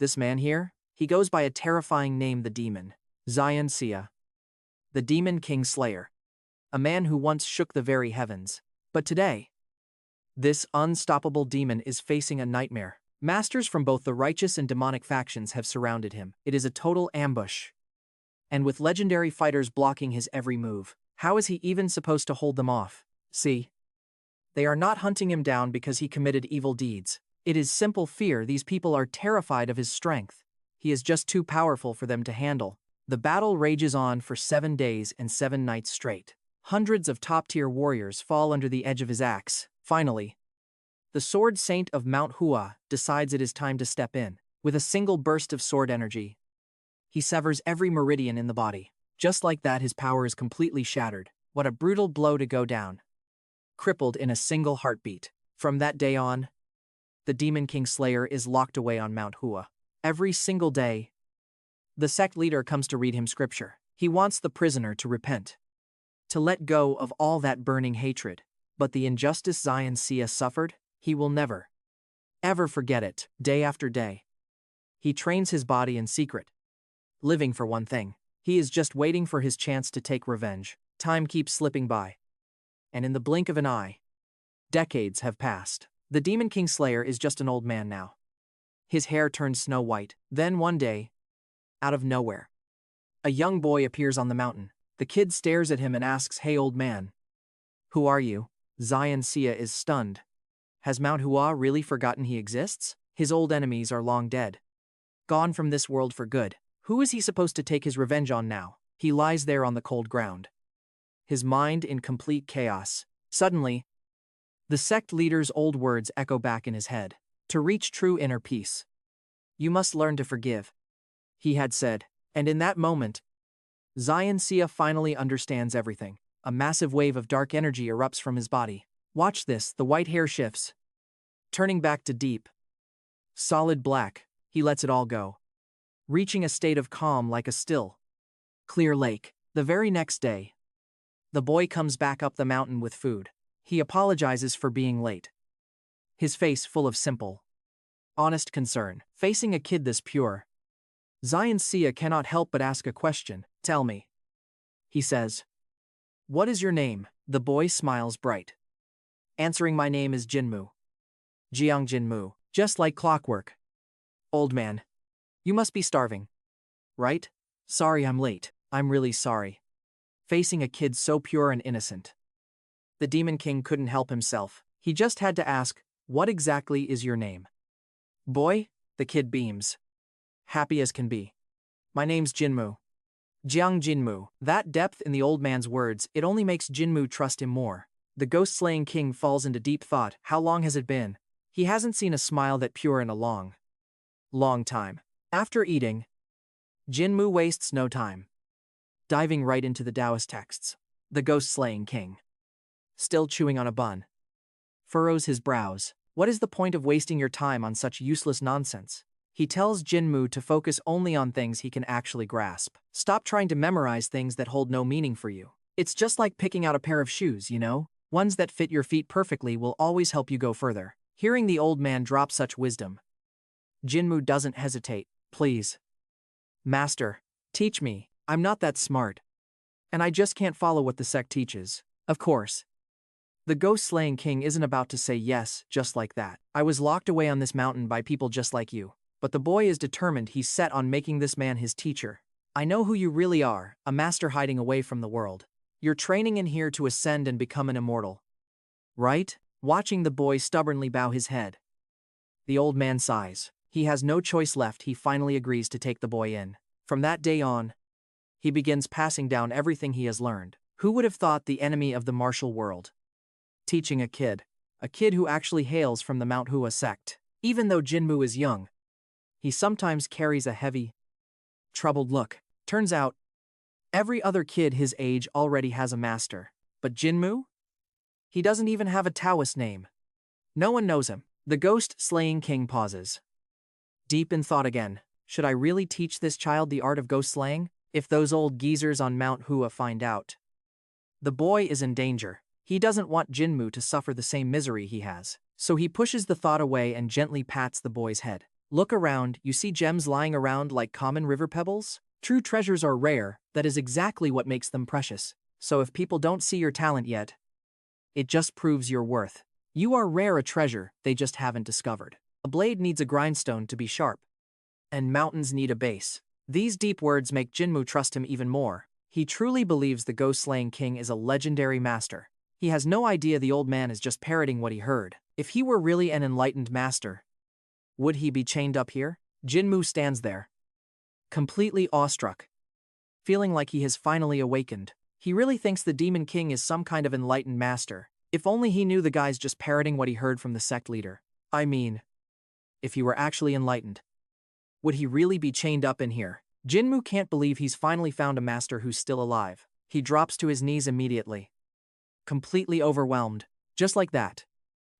This man here? He goes by a terrifying name, the demon. Seah. The demon king slayer. A man who once shook the very heavens. But today, this unstoppable demon is facing a nightmare. Masters from both the righteous and demonic factions have surrounded him. It is a total ambush. And with legendary fighters blocking his every move, how is he even supposed to hold them off? See? They are not hunting him down because he committed evil deeds. It is simple fear. These people are terrified of his strength. He is just too powerful for them to handle. The battle rages on for 7 days and 7 nights straight. Hundreds of top-tier warriors fall under the edge of his axe. Finally, the sword saint of Mount Hua decides it is time to step in. With a single burst of sword energy, he severs every meridian in the body. Just like that, his power is completely shattered. What a brutal blow to go down. Crippled in a single heartbeat. From that day on, the Demon King Slayer is locked away on Mount Hua. Every single day, the sect leader comes to read him scripture. He wants the prisoner to repent, to let go of all that burning hatred. But the injustice Seah suffered, he will never, ever forget it. Day after day, he trains his body in secret, living for one thing. He is just waiting for his chance to take revenge. Time keeps slipping by, and in the blink of an eye, decades have passed. The Demon King Slayer is just an old man now. His hair turned snow white. Then one day, out of nowhere, a young boy appears on the mountain. The kid stares at him and asks, "Hey old man, who are you?" Seah is stunned. Has Mount Hua really forgotten he exists? His old enemies are long dead, gone from this world for good. Who is he supposed to take his revenge on now? He lies there on the cold ground, his mind in complete chaos. Suddenly, the sect leader's old words echo back in his head. To reach true inner peace, you must learn to forgive, he had said. And in that moment, Seah finally understands everything. A massive wave of dark energy erupts from his body. Watch this, the white hair shifts, turning back to deep, solid black. He lets it all go, reaching a state of calm like a still, clear lake. The very next day, the boy comes back up the mountain with food. He apologizes for being late, his face full of simple, honest concern. Facing a kid this pure, Seah cannot help but ask a question. "Tell me," he says, "what is your name?" The boy smiles bright, answering, "My name is Jinmu. Jiang Jinmu." Just like clockwork. "Old man, you must be starving, right?" "Sorry I'm late." "I'm really sorry." Facing a kid so pure and innocent, the Demon King couldn't help himself. He just had to ask, "What exactly is your name?" "Boy," the kid beams, happy as can be. "My name's Jinmu. Jiang Jinmu." That depth in the old man's words, it only makes Jinmu trust him more. The ghost-slaying king falls into deep thought. How long has it been? He hasn't seen a smile that pure in a long, long time. After eating, Jinmu wastes no time, diving right into the Taoist texts. The ghost-slaying king, still chewing on a bun, furrows his brows. What is the point of wasting your time on such useless nonsense? He tells Jinmu to focus only on things he can actually grasp. Stop trying to memorize things that hold no meaning for you. It's just like picking out a pair of shoes, you know? Ones that fit your feet perfectly will always help you go further. Hearing the old man drop such wisdom, Jinmu doesn't hesitate. "Please, master, teach me. I'm not that smart, and I just can't follow what the sect teaches." Of course, the ghost-slaying king isn't about to say yes just like that. "I was locked away on this mountain by people just like you." But the boy is determined. He's set on making this man his teacher. "I know who you really are, a master hiding away from the world. You're training in here to ascend and become an immortal, right?" Watching the boy stubbornly bow his head, the old man sighs. He has no choice left. He finally agrees to take the boy in. From that day on, he begins passing down everything he has learned. Who would have thought the enemy of the martial world teaching a kid who actually hails from the Mount Hua sect? Even though Jinmu is young, he sometimes carries a heavy, troubled look. Turns out, every other kid his age already has a master. But Jinmu? He doesn't even have a Taoist name. No one knows him. The ghost-slaying king pauses, deep in thought again. Should I really teach this child the art of ghost-slaying? If those old geezers on Mount Hua find out, the boy is in danger. He doesn't want Jinmu to suffer the same misery he has. So he pushes the thought away and gently pats the boy's head. Look around, you see gems lying around like common river pebbles? True treasures are rare, that is exactly what makes them precious. So if people don't see your talent yet, it just proves your worth. You are rare a treasure they just haven't discovered. A blade needs a grindstone to be sharp. And mountains need a base. These deep words make Jinmu trust him even more. He truly believes the ghost-slaying king is a legendary master. He has no idea the old man is just parroting what he heard. If he were really an enlightened master, would he be chained up here? Jinmu stands there, completely awestruck, feeling like he has finally awakened. He really thinks the Demon King is some kind of enlightened master. If only he knew the guy's just parroting what he heard from the sect leader. I mean, if he were actually enlightened, would he really be chained up in here? Jinmu can't believe he's finally found a master who's still alive. He drops to his knees immediately, completely overwhelmed. Just like that,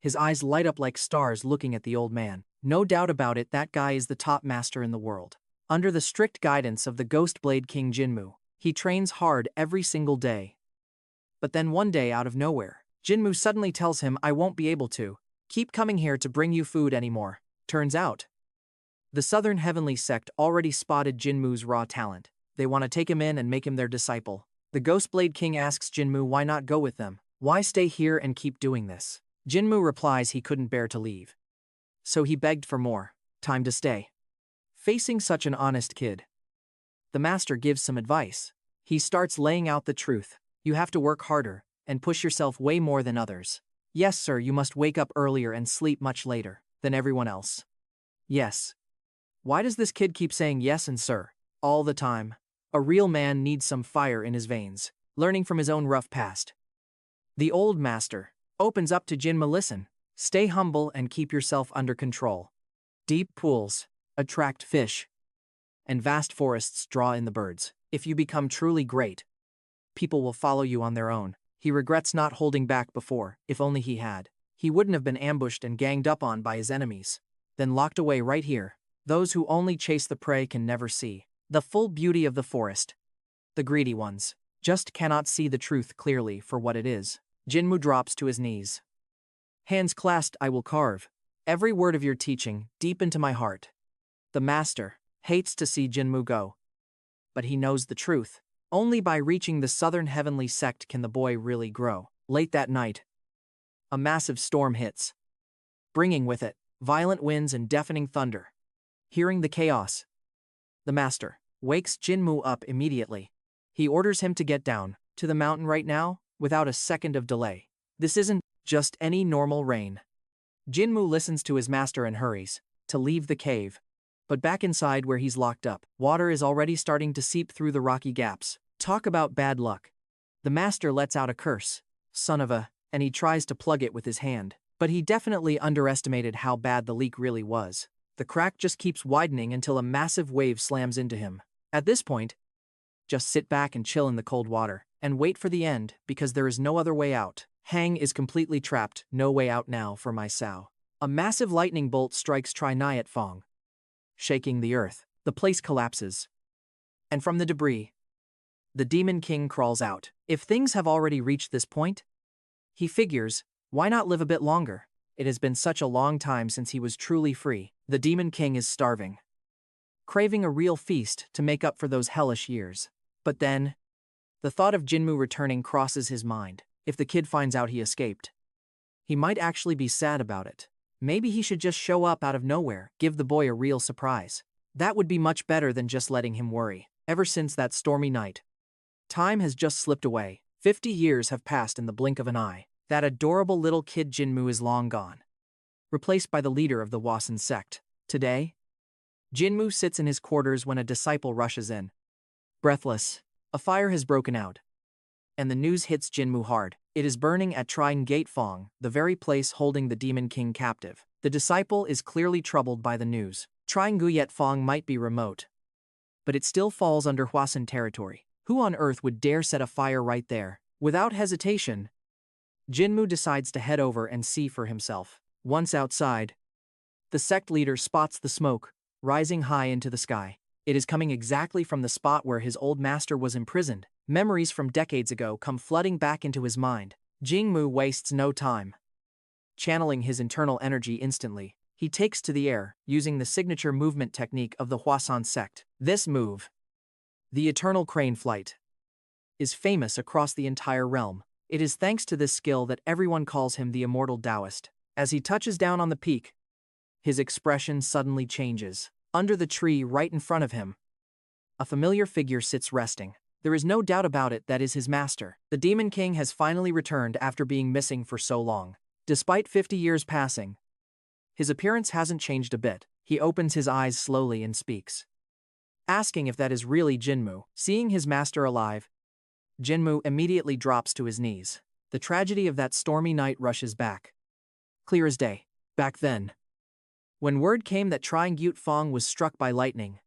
his eyes light up like stars looking at the old man. No doubt about it, that guy is the top master in the world. Under the strict guidance of the Ghost Blade King Jinmu, he trains hard every single day. But then one day, out of nowhere, Jinmu suddenly tells him, I won't be able to keep coming here to bring you food anymore. Turns out, the Southern Heavenly Sect already spotted Jinmu's raw talent. They want to take him in and make him their disciple. The Ghost Blade King asks Jinmu why not go with them. Why stay here and keep doing this? Jinmu replies he couldn't bear to leave. So he begged for more time to stay. Facing such an honest kid, the master gives some advice. He starts laying out the truth. You have to work harder and push yourself way more than others. Yes, sir, you must wake up earlier and sleep much later than everyone else. Yes. Why does this kid keep saying yes and sir all the time? A real man needs some fire in his veins, learning from his own rough past. The old master opens up to Jinmu. Listen, stay humble and keep yourself under control. Deep pools attract fish, and vast forests draw in the birds. If you become truly great, people will follow you on their own. He regrets not holding back before. If only he had, he wouldn't have been ambushed and ganged up on by his enemies, then locked away right here. Those who only chase the prey can never see the full beauty of the forest. The greedy ones just cannot see the truth clearly for what it is. Jinmu drops to his knees. Hands clasped, I will carve every word of your teaching deep into my heart. The master hates to see Jinmu go, but he knows the truth. Only by reaching the Southern Heavenly Sect can the boy really grow. Late that night, a massive storm hits, bringing with it violent winds and deafening thunder. Hearing the chaos, the master wakes Jinmu up immediately. He orders him to get down to the mountain right now, without a second of delay. This isn't just any normal rain. Jinmu listens to his master and hurries to leave the cave. But back inside where he's locked up, water is already starting to seep through the rocky gaps. Talk about bad luck. The master lets out a curse, son of a, and he tries to plug it with his hand. But he definitely underestimated how bad the leak really was. The crack just keeps widening until a massive wave slams into him. At this point, just sit back and chill in the cold water, and wait for the end, because there is no other way out. Hang is completely trapped, no way out now for my Sao. A massive lightning bolt strikes Tri-Nyat Fong, shaking the earth. The place collapses. And from the debris, the Demon King crawls out. If things have already reached this point, he figures, why not live a bit longer? It has been such a long time since he was truly free. The Demon King is starving, craving a real feast to make up for those hellish years. But then, the thought of Jinmu returning crosses his mind. If the kid finds out he escaped, he might actually be sad about it. Maybe he should just show up out of nowhere, give the boy a real surprise. That would be much better than just letting him worry. Ever since that stormy night, time has just slipped away. 50 years have passed in the blink of an eye. That adorable little kid Jinmu is long gone, replaced by the leader of the Wasan sect. Today, Jinmu sits in his quarters when a disciple rushes in. Breathless, a fire has broken out, and the news hits Jinmu hard. It is burning at Tri-Nyat Fong, the very place holding the Demon King captive. The disciple is clearly troubled by the news. Tri-Nyat Fong might be remote, but it still falls under Huasan territory. Who on earth would dare set a fire right there? Without hesitation, Jinmu decides to head over and see for himself. Once outside, the sect leader spots the smoke rising high into the sky. It is coming exactly from the spot where his old master was imprisoned. Memories from decades ago come flooding back into his mind. Jinmu wastes no time. Channeling his internal energy instantly, He takes to the air, using the signature movement technique of the Huasan sect. This move, the eternal crane flight, is famous across the entire realm. It is thanks to this skill that everyone calls him the immortal Taoist. As he touches down on the peak, his expression suddenly changes. Under the tree right in front of him, a familiar figure sits resting. There is no doubt about it, that is his master. The Demon King has finally returned after being missing for so long. Despite 50 years passing, his appearance hasn't changed a bit. He opens his eyes slowly and speaks, asking if that is really Jinmu. Seeing his master alive, Jinmu immediately drops to his knees. The tragedy of that stormy night rushes back, clear as day. Back then, when word came that Trying Yut Fong was struck by lightning,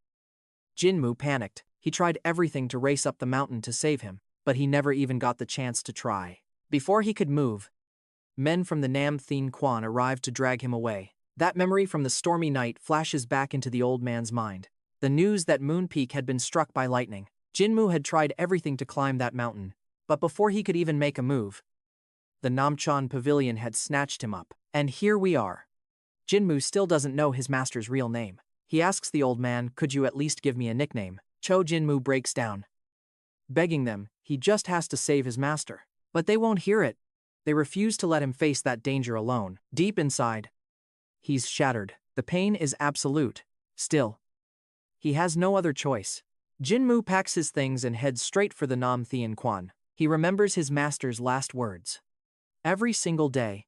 Jinmu panicked. He tried everything to race up the mountain to save him, but he never even got the chance to try. Before he could move, men from the Nam Thien Quan arrived to drag him away. That memory from the stormy night flashes back into the old man's mind. The news that Moon Peak had been struck by lightning. Jinmu had tried everything to climb that mountain, but before he could even make a move, the Namchan Pavilion had snatched him up. And here we are. Jinmu still doesn't know his master's real name. He asks the old man, "Could you at least give me a nickname?" Jinmu breaks down, begging them. He just has to save his master. But they won't hear it. They refuse to let him face that danger alone. Deep inside, he's shattered. The pain is absolute. Still, he has no other choice. Jinmu packs his things and heads straight for the Nam Thien Quan. He remembers his master's last words. Every single day,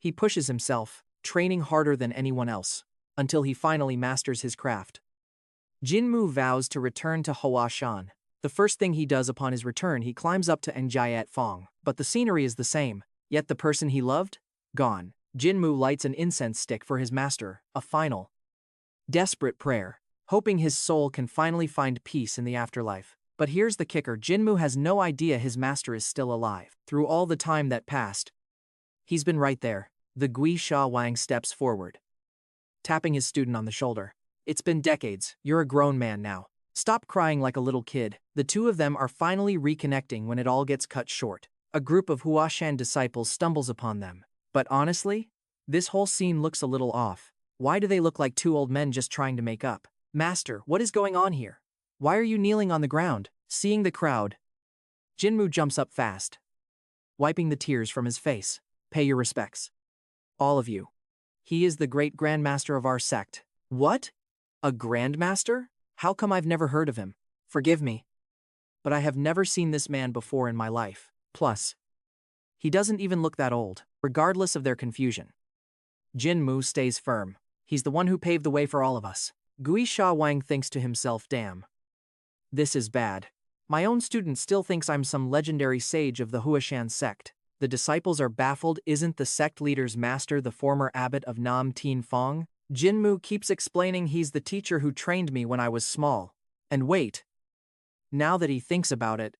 he pushes himself, training harder than anyone else, until he finally masters his craft. Jinmu vows to return to Huashan. The first thing he does upon his return, he climbs up to Njiat Fong. But the scenery is the same, yet the person he loved? Gone. Jinmu lights an incense stick for his master, a final, desperate prayer, hoping his soul can finally find peace in the afterlife. But here's the kicker: Jinmu has no idea his master is still alive. Through all the time that passed, he's been right there. The Gui Sha Wang steps forward, tapping his student on the shoulder. "It's been decades. You're a grown man now. Stop crying like a little kid." The two of them are finally reconnecting when it all gets cut short. A group of Huashan disciples stumbles upon them. But honestly, this whole scene looks a little off. Why do they look like two old men just trying to make up? "Master, what is going on here? Why are you kneeling on the ground?" Seeing the crowd, Jinmu jumps up fast, wiping the tears from his face. "Pay your respects, all of you. He is the great grandmaster of our sect." "What? A grandmaster? How come I've never heard of him? Forgive me, but I have never seen this man before in my life. Plus, he doesn't even look that old." Regardless of their confusion, Jinmu stays firm. He's the one who paved the way for all of us. Gui Sha Wang thinks to himself, "Damn. This is bad. My own student still thinks I'm some legendary sage of the Huashan sect." The disciples are baffled. Isn't the sect leader's master the former abbot of Nam Thien Fong? Jinmu keeps explaining, "He's the teacher who trained me when I was small." And wait, now that he thinks about it,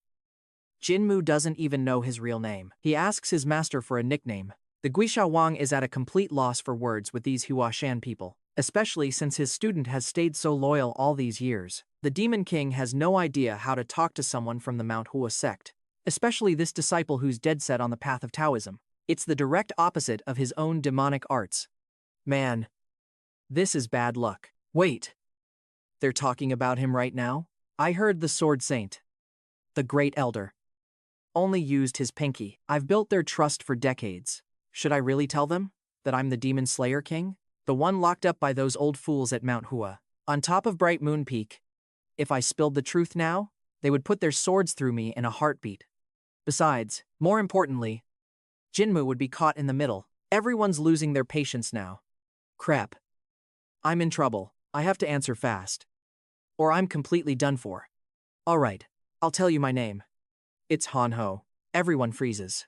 Jinmu doesn't even know his real name. He asks his master for a nickname. The Guisha Wang is at a complete loss for words with these Huashan people, especially since his student has stayed so loyal all these years. The Demon King has no idea how to talk to someone from the Mount Hua sect, especially this disciple who's dead set on the path of Taoism. It's the direct opposite of his own demonic arts. Man, this is bad luck. Wait, they're talking about him right now? I heard the Sword Saint, the Great Elder, only used his pinky. I've built their trust for decades. Should I really tell them that I'm the Demon Slayer King? The one locked up by those old fools at Mount Hua, on top of Bright Moon Peak. If I spilled the truth now, they would put their swords through me in a heartbeat. Besides, more importantly, Jinmu would be caught in the middle. Everyone's losing their patience now. Crap. I'm in trouble. I have to answer fast, or I'm completely done for. Alright, I'll tell you my name. It's Hanho. Everyone freezes,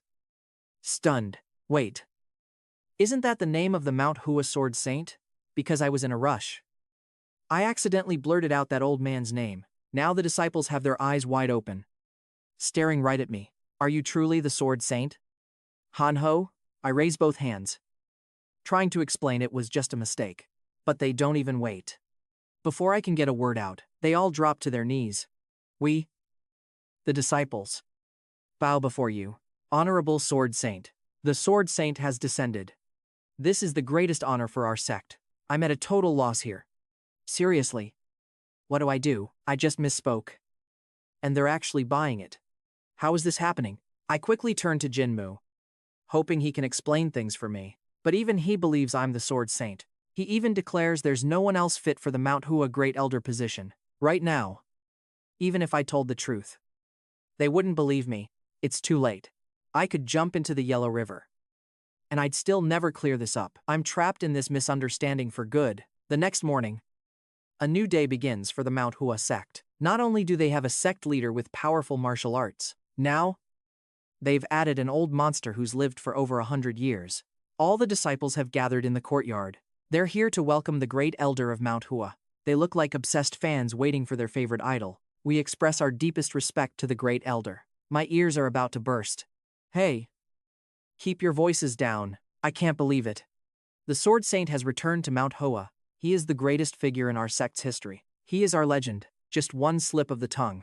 stunned. Wait. Isn't that the name of the Mount Hua Sword Saint? Because I was in a rush, I accidentally blurted out that old man's name. Now the disciples have their eyes wide open, staring right at me. Are you truly the Sword Saint? Hanho? I raise both hands, trying to explain it was just a mistake. But they don't even wait. Before I can get a word out, they all drop to their knees. We, the disciples, bow before you, Honorable Sword Saint. The Sword Saint has descended. This is the greatest honor for our sect. I'm at a total loss here. Seriously. What do? I just misspoke. And they're actually buying it. How is this happening? I quickly turn to Jinmu, hoping he can explain things for me. But even he believes I'm the Sword Saint. He even declares there's no one else fit for the Mount Hua Great Elder position. Right now. Even if I told the truth. They wouldn't believe me. It's too late. I could jump into the Yellow River. And I'd still never clear this up. I'm trapped in this misunderstanding for good. The next morning, a new day begins for the Mount Hua sect. Not only do they have a sect leader with powerful martial arts, now, they've added an old monster who's lived for over 100 years. All the disciples have gathered in the courtyard. They're here to welcome the great elder of Mount Hua. They look like obsessed fans waiting for their favorite idol. We express our deepest respect to the great elder. My ears are about to burst. Hey! Keep your voices down. I can't believe it. The Sword Saint has returned to Mount Hua. He is the greatest figure in our sect's history. He is our legend. Just one slip of the tongue.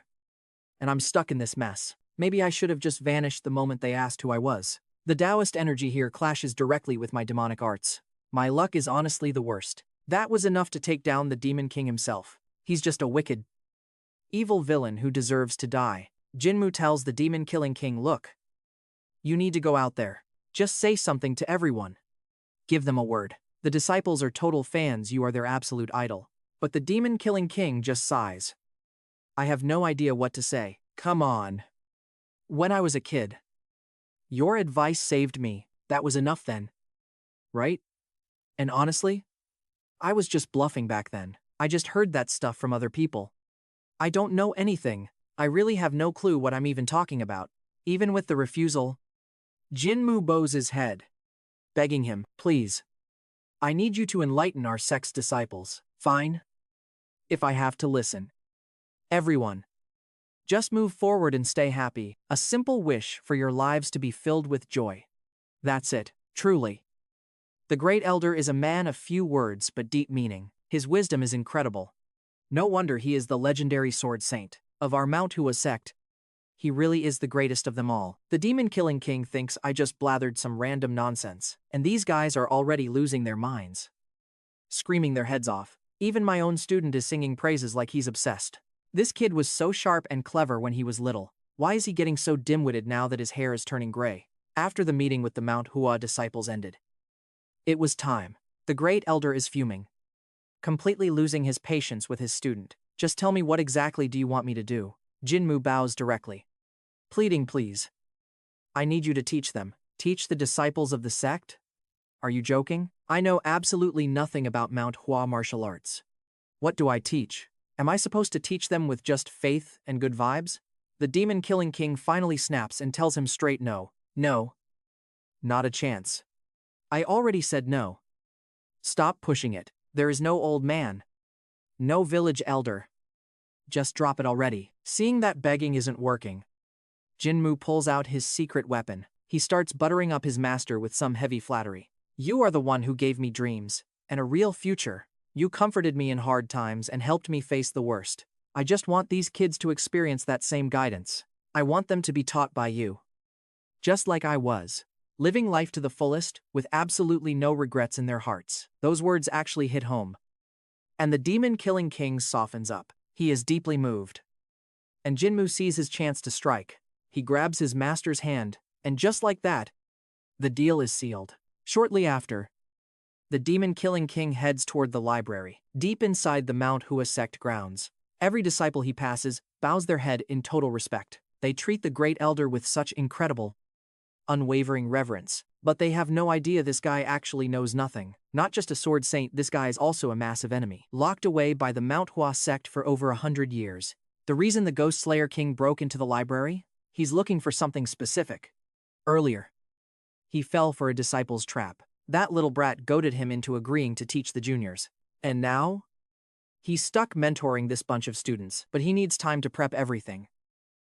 And I'm stuck in this mess. Maybe I should have just vanished the moment they asked who I was. The Taoist energy here clashes directly with my demonic arts. My luck is honestly the worst. That was enough to take down the Demon King himself. He's just a wicked, evil villain who deserves to die. Jinmu tells the demon-killing king, look, you need to go out there. Just say something to everyone. Give them a word. The disciples are total fans, you are their absolute idol. But the demon-killing king just sighs. I have no idea what to say. Come on. When I was a kid, your advice saved me. That was enough then. Right? And honestly, I was just bluffing back then. I just heard that stuff from other people. I don't know anything. I really have no clue what I'm even talking about. Even with the refusal, Jinmu bows his head, begging him, please. I need you to enlighten our sect's disciples. Fine. If I have to listen. Everyone. Just move forward and stay happy. A simple wish for your lives to be filled with joy. That's it, truly. The great elder is a man of few words but deep meaning. His wisdom is incredible. No wonder he is the legendary Sword Saint of our Mount Hua sect. He really is the greatest of them all. The demon-killing king thinks I just blathered some random nonsense, and these guys are already losing their minds, screaming their heads off. Even my own student is singing praises like he's obsessed. This kid was so sharp and clever when he was little. Why is he getting so dim-witted now that his hair is turning gray? After the meeting with the Mount Hua disciples ended, it was time. The great elder is fuming, completely losing his patience with his student. Just tell me, what exactly do you want me to do? Jinmu bows directly, pleading, please. I need you to teach them. Teach the disciples of the sect? Are you joking? I know absolutely nothing about Mount Hua martial arts. What do I teach? Am I supposed to teach them with just faith and good vibes? The demon-killing king finally snaps and tells him straight no. No. Not a chance. I already said no. Stop pushing it. There is no old man. No village elder. Just drop it already. Seeing that begging isn't working, Jinmu pulls out his secret weapon. He starts buttering up his master with some heavy flattery. You are the one who gave me dreams and a real future. You comforted me in hard times and helped me face the worst. I just want these kids to experience that same guidance. I want them to be taught by you. Just like I was. Living life to the fullest, with absolutely no regrets in their hearts. Those words actually hit home. And the demon-killing king softens up. He is deeply moved. And Jinmu sees his chance to strike. He grabs his master's hand, and just like that, the deal is sealed. Shortly after, the demon-killing king heads toward the library, deep inside the Mount Hua sect grounds. Every disciple he passes bows their head in total respect. They treat the great elder with such incredible, unwavering reverence. But they have no idea this guy actually knows nothing. Not just a sword saint, this guy is also a massive enemy, locked away by the Mount Hua sect for over 100 years. The reason the Ghost Slayer King broke into the library? He's looking for something specific. Earlier, he fell for a disciple's trap. That little brat goaded him into agreeing to teach the juniors. And now? He's stuck mentoring this bunch of students, but he needs time to prep everything.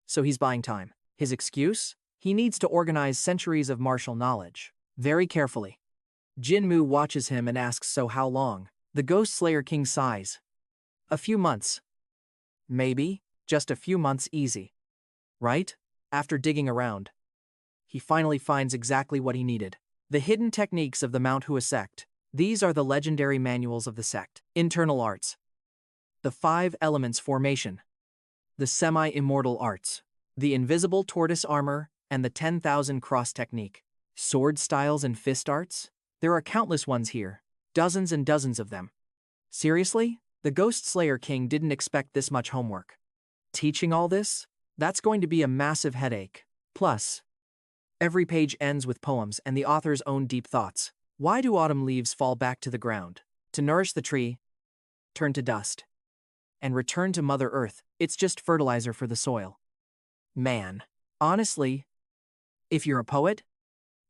So he's buying time. His excuse? He needs to organize centuries of martial knowledge. Very carefully. Jinmu watches him and asks, so how long? The Ghost Slayer King sighs. A few months. Maybe. Just a few months, easy. Right? After digging around, he finally finds exactly what he needed. The hidden techniques of the Mount Hua sect. These are the legendary manuals of the sect. Internal arts. The 5 elements formation. The semi-immortal arts. The invisible tortoise armor and the 10,000 cross technique. Sword styles and fist arts? There are countless ones here. Dozens and dozens of them. Seriously? The Ghost Slayer King didn't expect this much homework. Teaching all this? That's going to be a massive headache. Plus, every page ends with poems and the author's own deep thoughts. Why do autumn leaves fall back to the ground? To nourish the tree, turn to dust, and return to Mother Earth. It's just fertilizer for the soil. Man. Honestly, if you're a poet,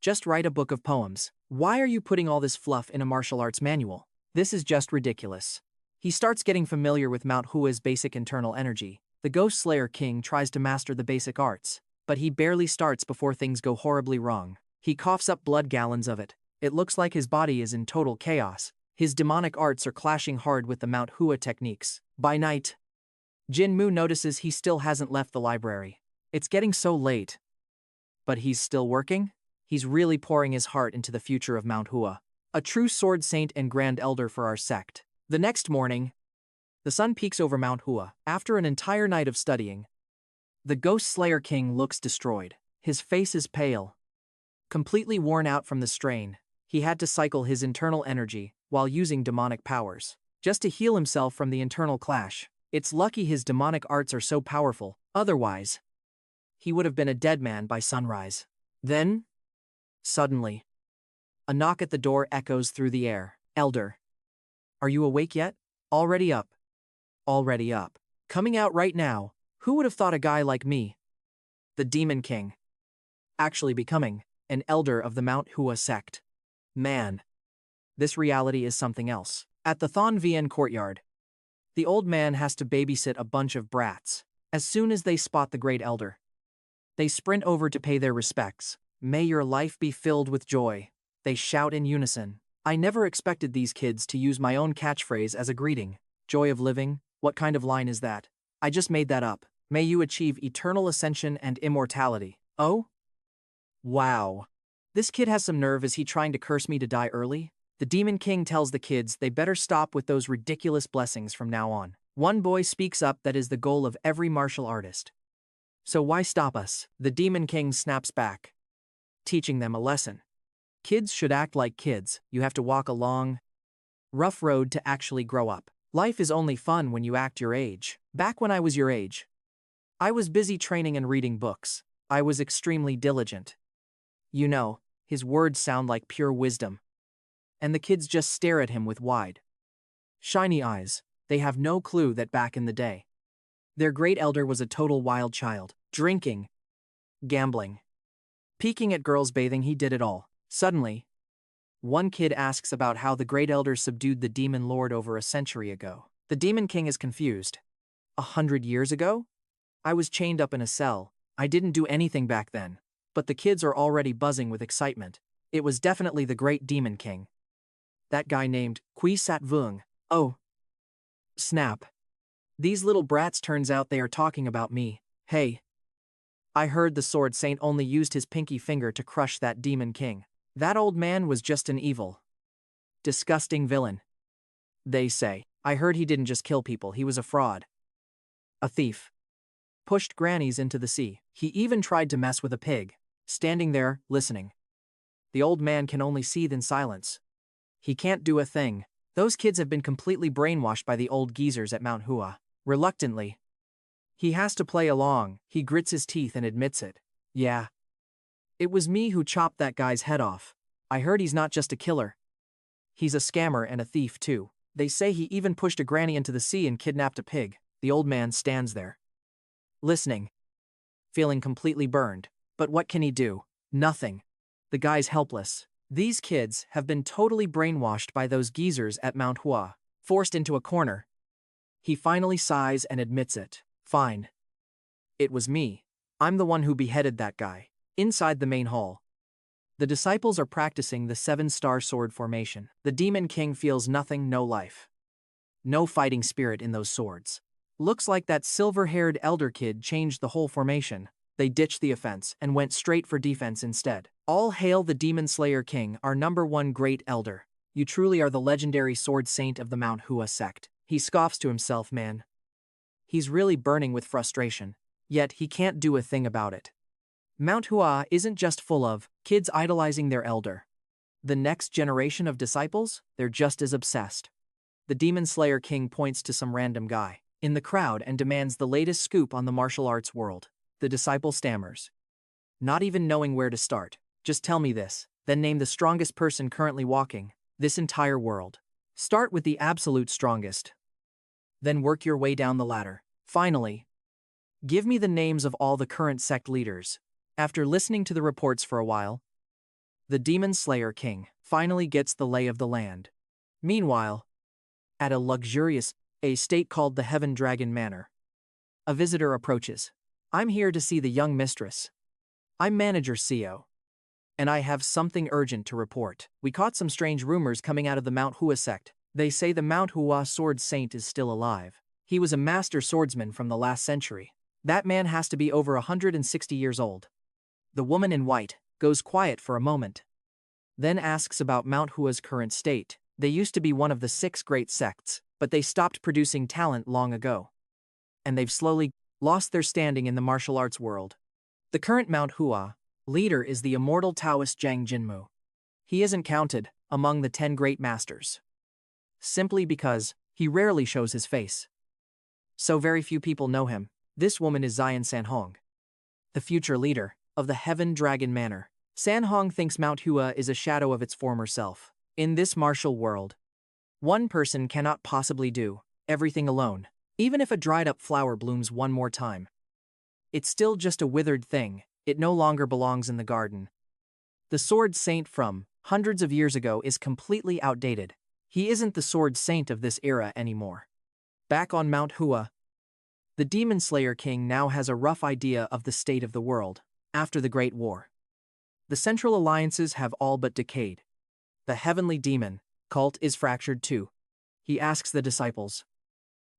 just write a book of poems. Why are you putting all this fluff in a martial arts manual? This is just ridiculous. He starts getting familiar with Mount Hua's basic internal energy. The Ghost Slayer King tries to master the basic arts, but he barely starts before things go horribly wrong. He coughs up blood gallons of it. It looks like his body is in total chaos. His demonic arts are clashing hard with the Mount Hua techniques. By night, Jinmu notices he still hasn't left the library. It's getting so late. But he's still working? He's really pouring his heart into the future of Mount Hua. A true sword saint and grand elder for our sect. The next morning, the sun peeks over Mount Hua. After an entire night of studying, the Ghost Slayer King looks destroyed. His face is pale, completely worn out from the strain. He had to cycle his internal energy while using demonic powers, just to heal himself from the internal clash. It's lucky his demonic arts are so powerful, otherwise, he would have been a dead man by sunrise. Then, suddenly, a knock at the door echoes through the air. Elder, are you awake yet? Already up. Already up. Coming out right now. Who would have thought a guy like me, the Demon King, actually becoming an elder of the Mount Hua sect? Man, this reality is something else. At the Thon Vien courtyard, the old man has to babysit a bunch of brats. As soon as they spot the great elder, they sprint over to pay their respects. May your life be filled with joy, they shout in unison. I never expected these kids to use my own catchphrase as a greeting. Joy of living? What kind of line is that? I just made that up. May you achieve eternal ascension and immortality. Oh? Wow. This kid has some nerve. Is he trying to curse me to die early? The Demon King tells the kids they better stop with those ridiculous blessings from now on. One boy speaks up. That is the goal of every martial artist. So why stop us? The Demon King snaps back, teaching them a lesson. Kids should act like kids. You have to walk a long, rough road to actually grow up. Life is only fun when you act your age. Back when I was your age, I was busy training and reading books. I was extremely diligent. You know, his words sound like pure wisdom. And the kids just stare at him with wide, shiny eyes. They have no clue that back in the day, their great elder was a total wild child. Drinking, gambling, peeking at girls, bathing, he did it all. Suddenly, one kid asks about how the great elder subdued the demon lord over a century ago. The Demon King is confused. 100 years ago? I was chained up in a cell. I didn't do anything back then. But the kids are already buzzing with excitement. It was definitely the great Demon King. That guy named Kui Sat Vung. Oh. Snap. These little brats, turns out they are talking about me. Hey. I heard the Sword Saint only used his pinky finger to crush that Demon King. That old man was just an evil, disgusting villain. They say. I heard he didn't just kill people, he was a fraud. A thief. Pushed grannies into the sea. He even tried to mess with a pig. Standing there, listening. The old man can only seethe in silence. He can't do a thing. Those kids have been completely brainwashed by the old geezers at Mount Hua. Reluctantly, he has to play along. He grits his teeth and admits it. Yeah. It was me who chopped that guy's head off. I heard he's not just a killer. He's a scammer and a thief too. They say he even pushed a granny into the sea and kidnapped a pig. The old man stands there, listening, feeling completely burned. But what can he do? Nothing. The guy's helpless. These kids have been totally brainwashed by those geezers at Mount Hua. Forced into a corner, he finally sighs and admits it. Fine. It was me. I'm the one who beheaded that guy. Inside the main hall, the disciples are practicing the 7-star sword formation. The Demon King feels nothing, no life. No fighting spirit in those swords. Looks like that silver-haired elder kid changed the whole formation. They ditched the offense and went straight for defense instead. All hail the Demon Slayer King, our #1 great elder. You truly are the legendary sword saint of the Mount Hua sect. He scoffs to himself, man. He's really burning with frustration. Yet he can't do a thing about it. Mount Hua isn't just full of kids idolizing their elder. The next generation of disciples, they're just as obsessed. The Demon Slayer King points to some random guy in the crowd and demands the latest scoop on the martial arts world. The disciple stammers, not even knowing where to start. Just tell me this, then name the strongest person currently walking this entire world. Start with the absolute strongest. Then work your way down the ladder. Finally, give me the names of all the current sect leaders. After listening to the reports for a while, the Demon Slayer King finally gets the lay of the land. Meanwhile, at a luxurious estate called the Heaven Dragon Manor, a visitor approaches. I'm here to see the young mistress. I'm manager Seah, and I have something urgent to report. We caught some strange rumors coming out of the Mount Hua sect. They say the Mount Hua sword saint is still alive. He was a master swordsman from the last century. That man has to be over 160 years old. The woman in white goes quiet for a moment, then asks about Mount Hua's current state. They used to be one of the 6 great sects, but they stopped producing talent long ago. And they've slowly lost their standing in the martial arts world. The current Mount Hua leader is the immortal Taoist Jiang Jinmu. He isn't counted among the 10 great masters, simply because he rarely shows his face. So very few people know him. This woman is Xian Sanhong, the future leader of the Heaven Dragon Manor. Sanhong thinks Mount Hua is a shadow of its former self. In this martial world, one person cannot possibly do everything alone. Even if a dried-up flower blooms one more time, it's still just a withered thing. It no longer belongs in the garden. The sword saint from hundreds of years ago is completely outdated. He isn't the sword saint of this era anymore. Back on Mount Hua, the Demon Slayer King now has a rough idea of the state of the world. After the Great War, the central alliances have all but decayed. The heavenly demon cult is fractured too. He asks the disciples,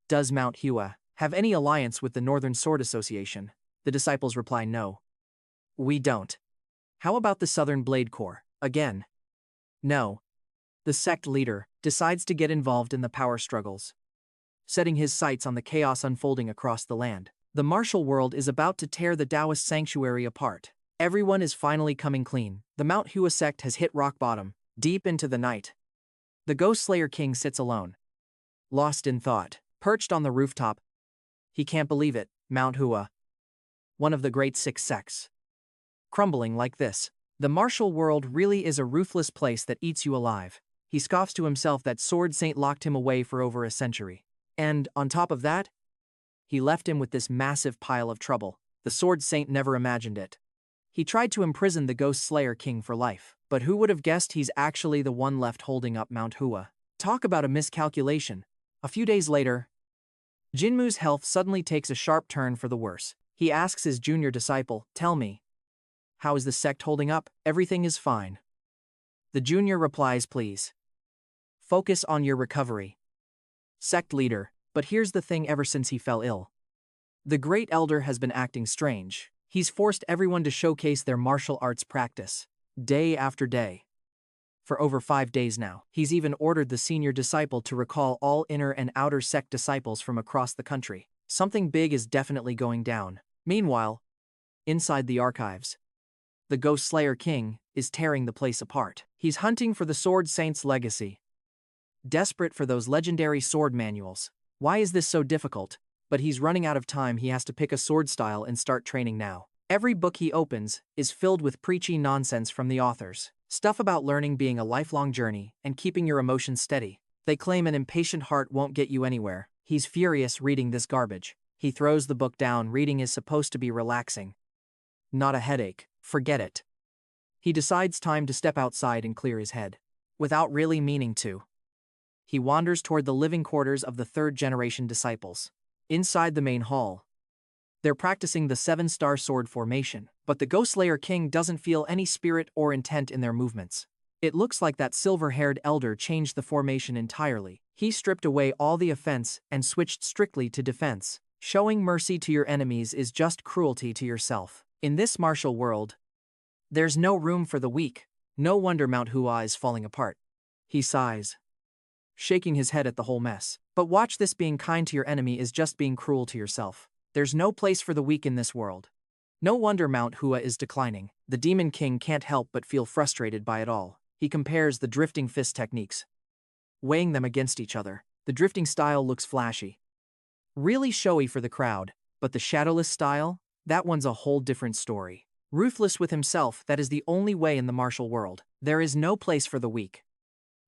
does Mount Hua have any alliance with the Northern Sword Association? The disciples reply, no. We don't. How about the Southern Blade Corps? Again, no. The sect leader decides to get involved in the power struggles, setting his sights on the chaos unfolding across the land. The martial world is about to tear the Taoist sanctuary apart. Everyone is finally coming clean. The Mount Hua sect has hit rock bottom. Deep into the night, the Ghost Slayer King sits alone, lost in thought, perched on the rooftop. He can't believe it. Mount Hua, one of the great 6 sects, crumbling like this. The martial world really is a ruthless place that eats you alive. He scoffs to himself that Sword Saint locked him away for over a century. And, on top of that, he left him with this massive pile of trouble. The Sword Saint never imagined it. He tried to imprison the Ghost Slayer King for life, but who would have guessed he's actually the one left holding up Mount Hua? Talk about a miscalculation. A few days later, Jinmu's health suddenly takes a sharp turn for the worse. He asks his junior disciple, tell me, how is the sect holding up? Everything is fine. The junior replies, please focus on your recovery. Sect leader, but here's the thing, ever since he fell ill, the great elder has been acting strange. He's forced everyone to showcase their martial arts practice, day after day. For over 5 days now, he's even ordered the senior disciple to recall all inner and outer sect disciples from across the country. Something big is definitely going down. Meanwhile, inside the archives, the Ghost Slayer King is tearing the place apart. He's hunting for the Sword Saint's legacy, desperate for those legendary sword manuals. Why is this so difficult? But he's running out of time. He has to pick a sword style and start training now. Every book he opens is filled with preachy nonsense from the authors. Stuff about learning being a lifelong journey and keeping your emotions steady. They claim an impatient heart won't get you anywhere. He's furious reading this garbage. He throws the book down. Reading is supposed to be relaxing, not a headache. Forget it. He decides time to step outside and clear his head. Without really meaning to, he wanders toward the living quarters of the 3rd-generation disciples. Inside the main hall, they're practicing the 7-star sword formation, but the Ghost Slayer King doesn't feel any spirit or intent in their movements. It looks like that silver-haired elder changed the formation entirely. He stripped away all the offense and switched strictly to defense, Showing mercy to your enemies is just cruelty to yourself. In this martial world, there's no room for the weak. No wonder Mount Hua is falling apart. He sighs, shaking his head at the whole mess. But watch this: being kind to your enemy is just being cruel to yourself. There's no place for the weak in this world. No wonder Mount Hua is declining. The Demon King can't help but feel frustrated by it all. He compares the drifting fist techniques, weighing them against each other. The drifting style looks flashy, really showy for the crowd, but the shadowless style, that one's a whole different story. Ruthless with himself, that is the only way in the martial world. There is no place for the weak.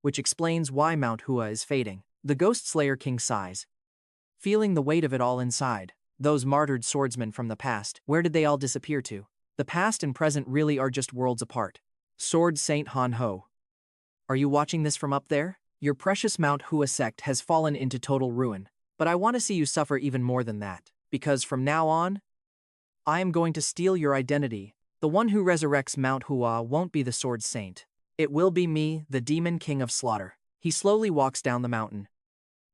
Which explains why Mount Hua is fading. The Ghost Slayer King sighs, feeling the weight of it all inside. Those martyred swordsmen from the past, where did they all disappear to? The past and present really are just worlds apart. Sword Saint Han Ho. Are you watching this from up there? Your precious Mount Hua sect has fallen into total ruin. But I want to see you suffer even more than that. Because from now on, I am going to steal your identity. The one who resurrects Mount Hua won't be the Sword Saint. It will be me, the Demon King of Slaughter. He slowly walks down the mountain,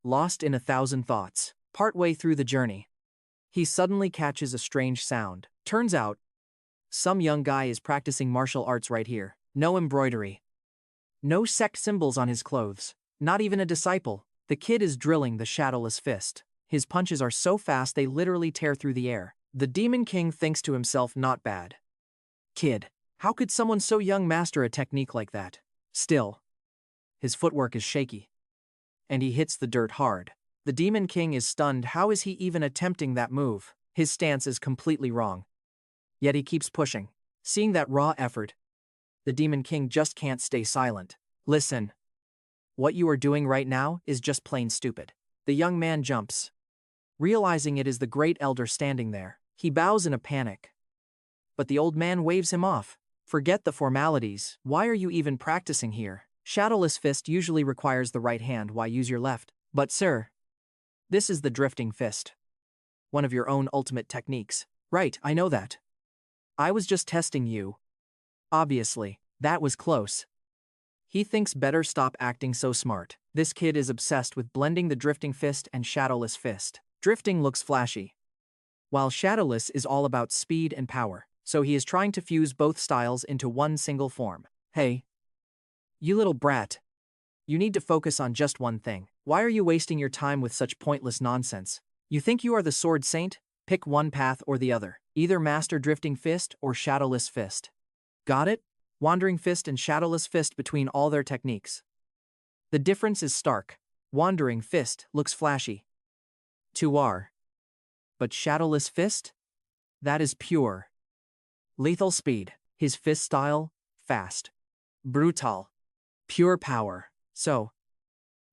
lost in 1,000 thoughts. Partway through the journey, he suddenly catches a strange sound. Turns out, some young guy is practicing martial arts right here. No embroidery, no sect symbols on his clothes, not even a disciple. The kid is drilling the shadowless fist. His punches are so fast they literally tear through the air. The Demon King thinks to himself, not bad. Kid, how could someone so young master a technique like that? Still, his footwork is shaky, and he hits the dirt hard. The Demon King is stunned. How is he even attempting that move? His stance is completely wrong. Yet he keeps pushing. Seeing that raw effort, the Demon King just can't stay silent. Listen. What you are doing right now is just plain stupid. The young man jumps, realizing it is the Great Elder standing there. He bows in a panic, but the old man waves him off. Forget the formalities. Why are you even practicing here? Shadowless fist usually requires the right hand. Why use your left? But sir, this is the drifting fist, one of your own ultimate techniques. Right, I know that. I was just testing you. Obviously, that was close. He thinks better stop acting so smart. This kid is obsessed with blending the drifting fist and shadowless fist. Drifting looks flashy, while shadowless is all about speed and power. So he is trying to fuse both styles into one single form. Hey, you little brat. You need to focus on just one thing. Why are you wasting your time with such pointless nonsense? You think you are the Sword Saint? Pick one path or the other. Either master drifting fist or shadowless fist. Got it? Wandering fist and shadowless fist between all their techniques. The difference is stark. Wandering fist looks flashy. 2R. But shadowless fist? That is pure lethal speed. His fist style, fast, brutal, pure power. So,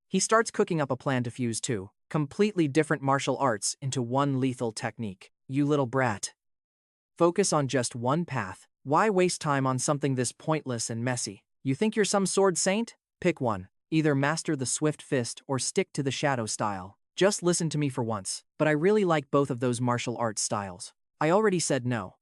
he starts cooking up a plan to fuse two completely different martial arts into one lethal technique. You little brat. Focus on just one path. Why waste time on something this pointless and messy? You think you're some sword saint? Pick one. Either master the swift fist or stick to the shadow style. Just listen to me for once. But I really like both of those martial arts styles. I already said no.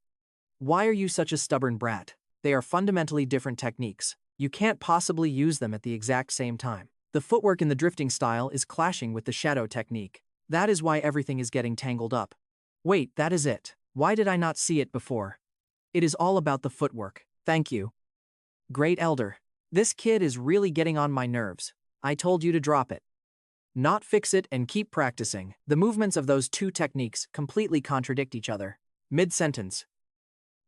Why are you such a stubborn brat? They are fundamentally different techniques. You can't possibly use them at the exact same time. The footwork in the drifting style is clashing with the shadow technique. That is why everything is getting tangled up. Wait, that is it. Why did I not see it before? It is all about the footwork. Thank you, Great Elder. This kid is really getting on my nerves. I told you to drop it, not fix it, and keep practicing. The movements of those two techniques completely contradict each other. Mid-sentence,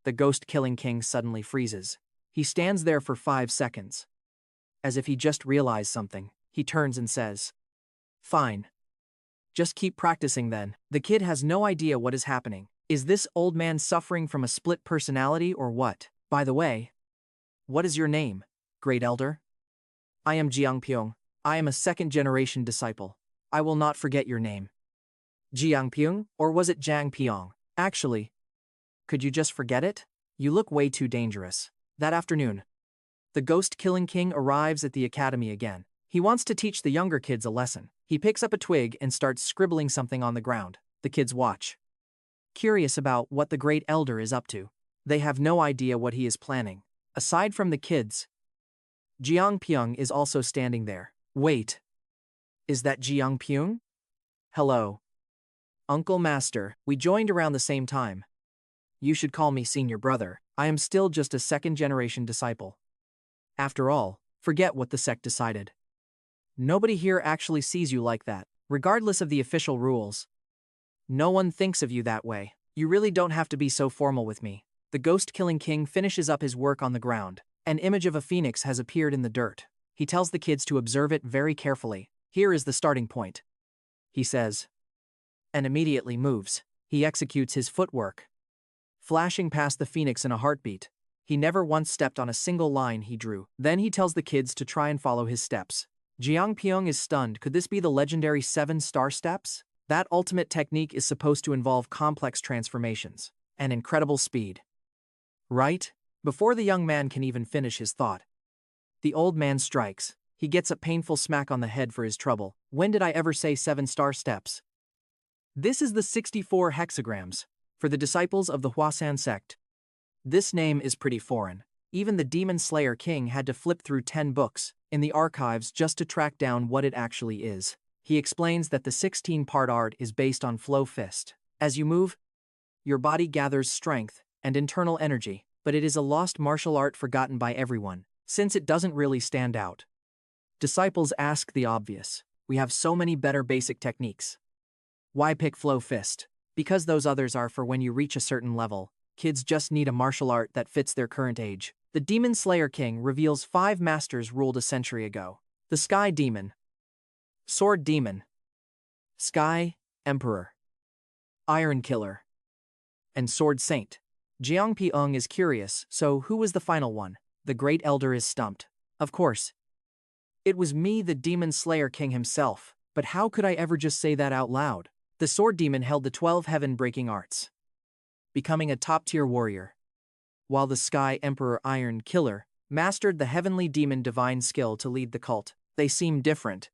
the Ghost-Killing King suddenly freezes. He stands there for 5 seconds. As if he just realized something, he turns and says, "Fine. Just keep practicing then." The kid has no idea what is happening. Is this old man suffering from a split personality or what? By the way, what is your name, Great Elder? I am Jiang Pyong. I am a second-generation disciple. I will not forget your name. Jiang Pyong, or was it Jiang Pyong? Actually, could you just forget it? You look way too dangerous. That afternoon, the Ghost-Killing King arrives at the academy again. He wants to teach the younger kids a lesson. He picks up a twig and starts scribbling something on the ground. The kids watch, curious about what the Great Elder is up to. They have no idea what he is planning. Aside from the kids, Jiang Pyong is also standing there. Wait, is that Jiang Pyong? Hello. Uncle Master, we joined around the same time. You should call me senior brother. I am still just a second-generation disciple. After all, forget what the sect decided. Nobody here actually sees you like that, regardless of the official rules. No one thinks of you that way. You really don't have to be so formal with me. The ghost-killing king finishes up his work on the ground. An image of a phoenix has appeared in the dirt. He tells the kids to observe it very carefully. Here is the starting point, he says, and immediately moves. He executes his footwork, flashing past the phoenix in a heartbeat. He never once stepped on a single line he drew. Then he tells the kids to try and follow his steps. Jiang Pyong is stunned. Could this be the legendary 7-star steps? That ultimate technique is supposed to involve complex transformations and incredible speed. Right? Before the young man can even finish his thought, the old man strikes. He gets a painful smack on the head for his trouble. When did I ever say 7-star steps? This is the 64 hexagrams for the disciples of the Huasan sect. This name is pretty foreign. Even the Demon Slayer King had to flip through 10 books in the archives just to track down what it actually is. He explains that the 16-part art is based on flow fist. As you move, your body gathers strength and internal energy, but it is a lost martial art forgotten by everyone, since it doesn't really stand out. Disciples ask the obvious. We have so many better basic techniques. Why pick flow fist? Because those others are for when you reach a certain level. Kids just need a martial art that fits their current age. The Demon Slayer King reveals 5 masters ruled a century ago. The Sky Demon, Sword Demon, Sky Emperor, Iron Killer, and Sword Saint. Jiang Pyong is curious, so who was the final one? The Great Elder is stumped. Of course, it was me, the Demon Slayer King himself. But how could I ever just say that out loud? The Sword Demon held the 12 heaven-breaking arts, becoming a top-tier warrior, while the Sky Emperor Iron Killer mastered the heavenly demon divine skill to lead the cult. They seem different,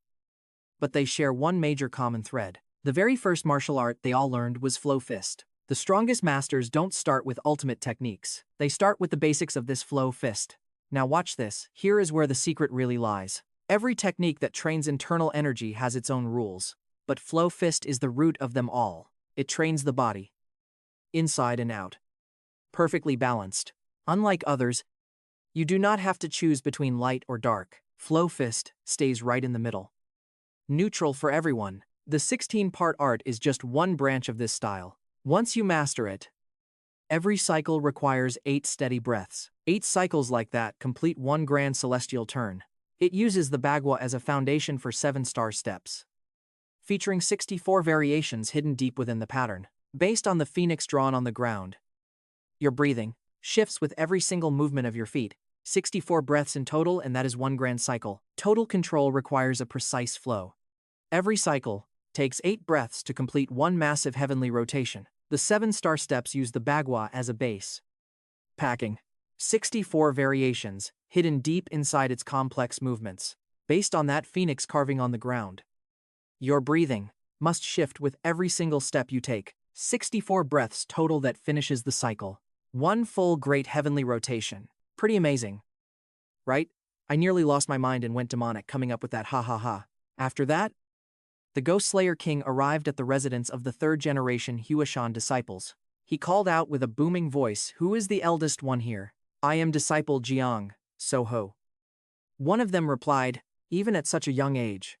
but they share one major common thread. The very first martial art they all learned was flow fist. The strongest masters don't start with ultimate techniques. They start with the basics of this flow fist. Now watch this. Here is where the secret really lies. Every technique that trains internal energy has its own rules, but flow fist is the root of them all. It trains the body, inside and out, perfectly balanced. Unlike others, you do not have to choose between light or dark. Flow fist stays right in the middle, neutral for everyone. The 16-part art is just one branch of this style. Once you master it, every cycle requires 8 steady breaths. 8 cycles like that complete one grand celestial turn. It uses the Bagua as a foundation for 7-star steps, featuring 64 variations hidden deep within the pattern. Based on the phoenix drawn on the ground, your breathing shifts with every single movement of your feet. 64 breaths in total, and that is one grand cycle. Total control requires a precise flow. Every cycle takes 8 breaths to complete one massive heavenly rotation. The 7-star steps use the Bagua as a base, packing 64 variations hidden deep inside its complex movements. Based on that phoenix carving on the ground, your breathing must shift with every single step you take. 64 breaths total that finishes the cycle. One full great heavenly rotation. Pretty amazing, right? I nearly lost my mind and went demonic coming up with that ha ha ha. After that, the Ghost Slayer King arrived at the residence of the 3rd-generation Huashan disciples. He called out with a booming voice, "Who is the eldest one here?" "I am disciple Jiang, Soho." One of them replied, "Even at such a young age,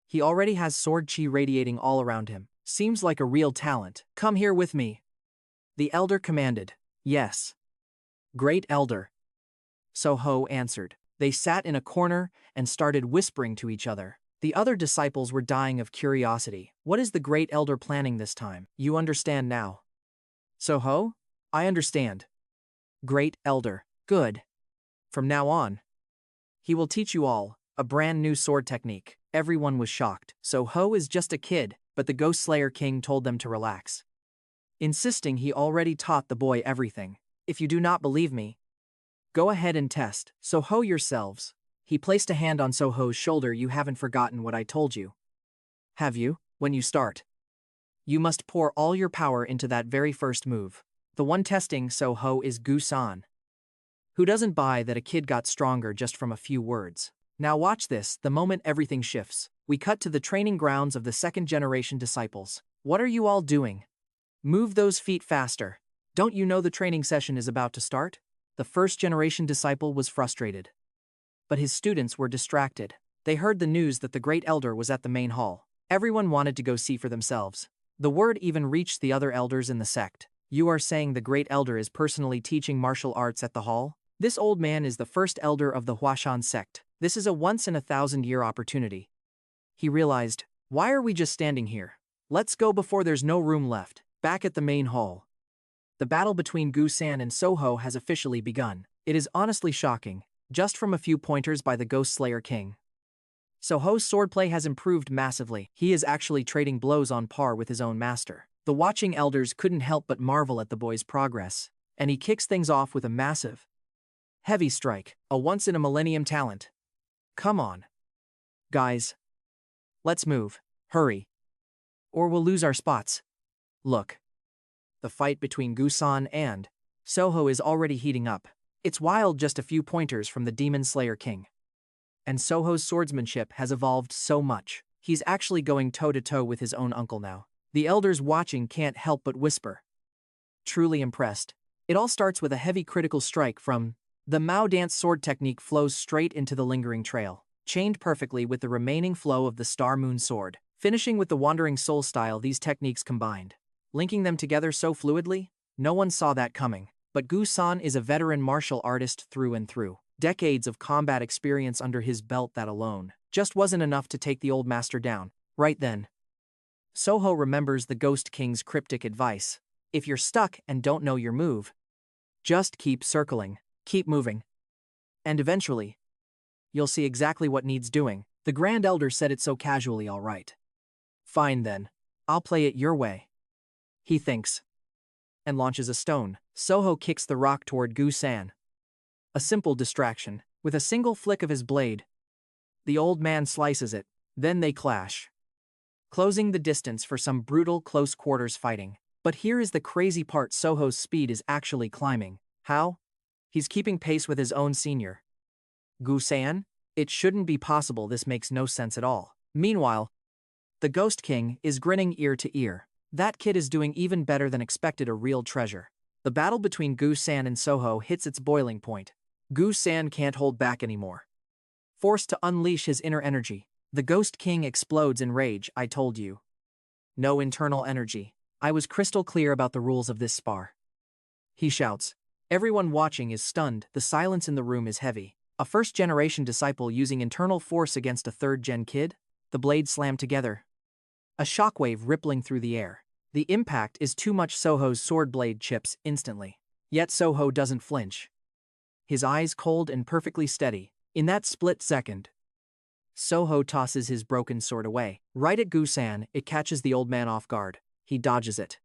he already has sword chi radiating all around him. Seems like a real talent. Come here with me." The elder commanded. "Yes, Great Elder," Soho answered. They sat in a corner and started whispering to each other. The other disciples were dying of curiosity. What is the Great Elder planning this time? You understand now, Soho? I understand. Great Elder. Good. From now on, he will teach you all a brand new sword technique. Everyone was shocked. Soho is just a kid, but the Ghost Slayer King told them to relax, insisting he already taught the boy everything. If you do not believe me, go ahead and test Soho yourselves. He placed a hand on Soho's shoulder. You haven't forgotten what I told you, have you? When you start, you must pour all your power into that very first move. The one testing Soho is Gu-san, who doesn't buy that a kid got stronger just from a few words. Now watch this. The moment everything shifts, we cut to the training grounds of the 2nd-generation disciples. What are you all doing? Move those feet faster. Don't you know the training session is about to start? The first-generation disciple was frustrated. But his students were distracted. They heard the news that the great elder was at the main hall. Everyone wanted to go see for themselves. The word even reached the other elders in the sect. You are saying the great elder is personally teaching martial arts at the hall? This old man is the first elder of the Huashan sect. This is a once-in-a-thousand-year opportunity. He realized, why are we just standing here? Let's go before there's no room left. Back at the main hall. The battle between Gu San and Soho has officially begun. It is honestly shocking, just from a few pointers by the Ghost Slayer King. Soho's swordplay has improved massively. He is actually trading blows on par with his own master. The watching elders couldn't help but marvel at the boy's progress, and he kicks things off with a massive, heavy strike, a once-in-a-millennium talent. Come on. Guys. Let's move. Hurry. Or we'll lose our spots. Look. The fight between Gu-san and Soho is already heating up. It's wild, just a few pointers from the Demon Slayer King. And Soho's swordsmanship has evolved so much. He's actually going toe-to-toe with his own uncle now. The elders watching can't help but whisper. Truly impressed. It all starts with a heavy critical strike from the Mao dance sword technique flows straight into the lingering trail, chained perfectly with the remaining flow of the Star Moon sword. Finishing with the Wandering Soul style, these techniques combined, linking them together so fluidly, no one saw that coming. But Gu-san is a veteran martial artist through and through. Decades of combat experience under his belt, that alone just wasn't enough to take the old master down. Right then, Soho remembers the Ghost King's cryptic advice. If you're stuck and don't know your move, just keep circling, keep moving. And eventually, you'll see exactly what needs doing. The Grand Elder said it so casually, all right. Fine then, I'll play it your way. He thinks. And launches a stone. Soho kicks the rock toward Gu-san. A simple distraction. With a single flick of his blade, the old man slices it. Then they clash, closing the distance for some brutal close-quarters fighting. But here is the crazy part: Soho's speed is actually climbing. How? He's keeping pace with his own senior, Gu-san? It shouldn't be possible. This makes no sense at all. Meanwhile, the Ghost King is grinning ear to ear. That kid is doing even better than expected, a real treasure. The battle between Gu-san and Soho hits its boiling point. Gu-san can't hold back anymore. Forced to unleash his inner energy, the Ghost King explodes in rage. I told you. No internal energy. I was crystal clear about the rules of this spar. He shouts. Everyone watching is stunned. The silence in the room is heavy. A first-generation disciple using internal force against a third-gen kid? The blades slam together, a shockwave rippling through the air. The impact is too much. Soho's sword blade chips instantly. Yet Soho doesn't flinch. His eyes cold and perfectly steady. In that split second, Soho tosses his broken sword away. Right at Gu-san, it catches the old man off guard. He dodges it.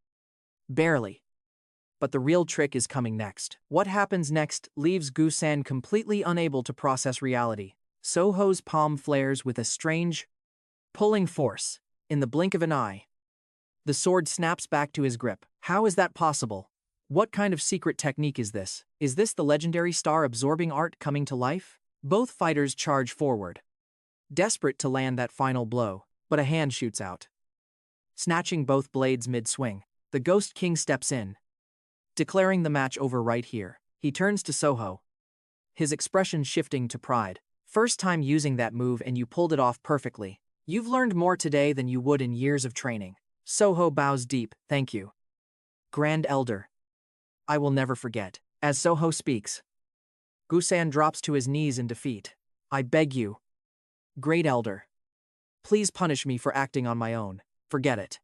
Barely. But the real trick is coming next. What happens next leaves Gu-san completely unable to process reality. Soho's palm flares with a strange, pulling force. In the blink of an eye, the sword snaps back to his grip. How is that possible? What kind of secret technique is this? Is this the legendary star-absorbing art coming to life? Both fighters charge forward, desperate to land that final blow, but a hand shoots out, snatching both blades mid-swing. The Ghost King steps in, declaring the match over right here. He turns to Soho, his expression shifting to pride. First time using that move and you pulled it off perfectly. You've learned more today than you would in years of training. Soho bows deep. Thank you, Grand Elder. I will never forget. As Soho speaks, Gu-san drops to his knees in defeat. I beg you, Great Elder, please punish me for acting on my own. Forget it.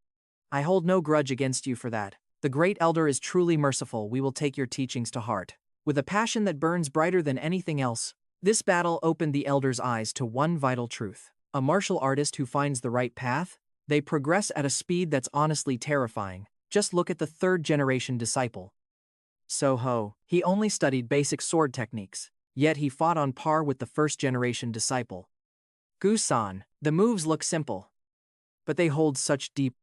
I hold no grudge against you for that. The Great Elder is truly merciful. We will take your teachings to heart. With a passion that burns brighter than anything else, this battle opened the Elder's eyes to one vital truth. A martial artist who finds the right path, they progress at a speed that's honestly terrifying. Just look at the third-generation disciple, Soho. He only studied basic sword techniques, yet he fought on par with the first-generation disciple, Gu-san. The moves look simple, but they hold such deep,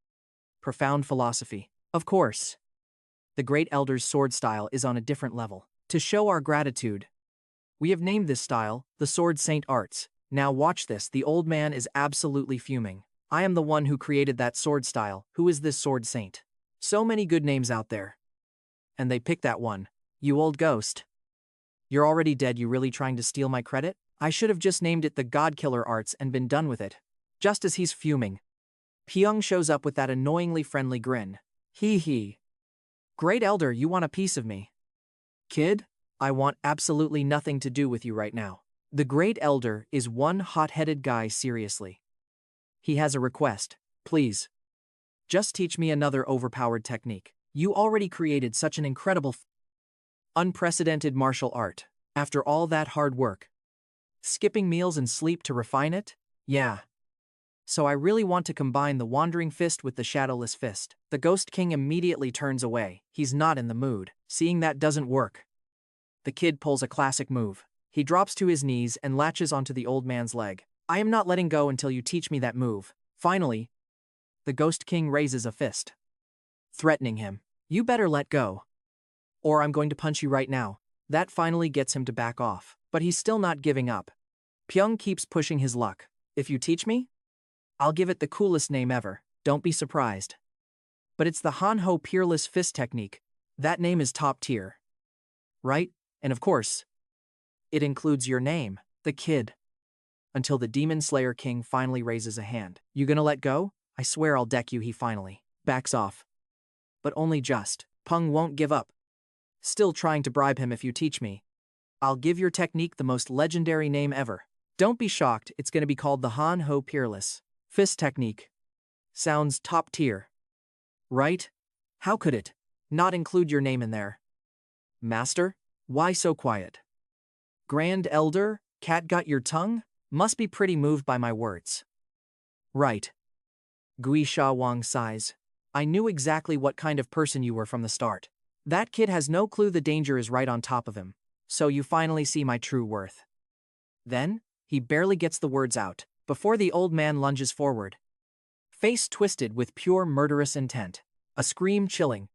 profound philosophy. Of course, the Great Elder's sword style is on a different level. To show our gratitude, we have named this style the Sword Saint Arts. Now watch this. The old man is absolutely fuming. I am the one who created that sword style. Who is this sword saint? So many good names out there. And they picked that one. You old ghost. You're already dead. You really trying to steal my credit? I should have just named it the Godkiller Arts and been done with it. Just as he's fuming, Pyong shows up with that annoyingly friendly grin. Hee hee. Great Elder, you want a piece of me? Kid, I want absolutely nothing to do with you right now. The Great Elder is one hot-headed guy, seriously. He has a request. Please. Just teach me another overpowered technique. You already created such an incredible, unprecedented martial art. After all that hard work. Skipping meals and sleep to refine it? Yeah. So I really want to combine the Wandering Fist with the Shadowless Fist. The Ghost King immediately turns away. He's not in the mood. Seeing that doesn't work, the kid pulls a classic move. He drops to his knees and latches onto the old man's leg. I am not letting go until you teach me that move. Finally, the Ghost King raises a fist, threatening him. You better let go, or I'm going to punch you right now. That finally gets him to back off, but he's still not giving up. Pyong keeps pushing his luck. If you teach me, I'll give it the coolest name ever. Don't be surprised. But it's the Hanho Peerless Fist Technique. That name is top tier. Right? And of course, it includes your name, the kid. Until the Demon Slayer King finally raises a hand. You gonna let go? I swear I'll deck you. He finally backs off. But only just. Peng won't give up. Still trying to bribe him. If you teach me, I'll give your technique the most legendary name ever. Don't be shocked, it's gonna be called the Hanho Peerless Fist Technique. Sounds top tier. Right? How could it not include your name in there? Master? Why so quiet? Grand Elder? Cat got your tongue? Must be pretty moved by my words. Right. Gui Sha Wang sighs. I knew exactly what kind of person you were from the start. That kid has no clue the danger is right on top of him. So you finally see my true worth. Then, he barely gets the words out before the old man lunges forward, face twisted with pure murderous intent. A scream chilling,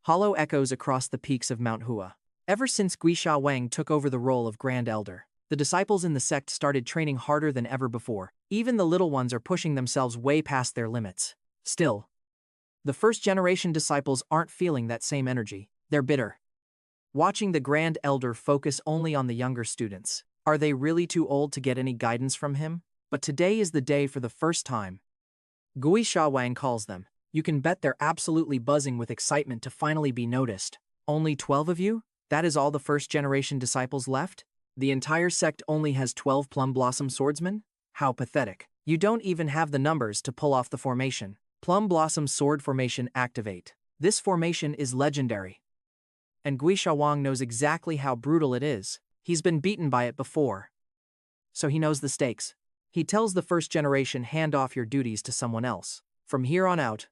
hollow echoes across the peaks of Mount Hua. Ever since Gui Sha Wang took over the role of Grand Elder, the disciples in the sect started training harder than ever before. Even the little ones are pushing themselves way past their limits. Still, the first-generation disciples aren't feeling that same energy. They're bitter, watching the Grand Elder focus only on the younger students. Are they really too old to get any guidance from him? But today is the day. For the first time, Gui Sha Wang calls them. You can bet they're absolutely buzzing with excitement to finally be noticed. Only 12 of you? That is all the first-generation disciples left? The entire sect only has 12 Plum Blossom swordsmen? How pathetic. You don't even have the numbers to pull off the formation. Plum Blossom Sword Formation activate. This formation is legendary. And Gui Sha Wang knows exactly how brutal it is. He's been beaten by it before, so he knows the stakes. He tells the first generation, hand off your duties to someone else. From here on out,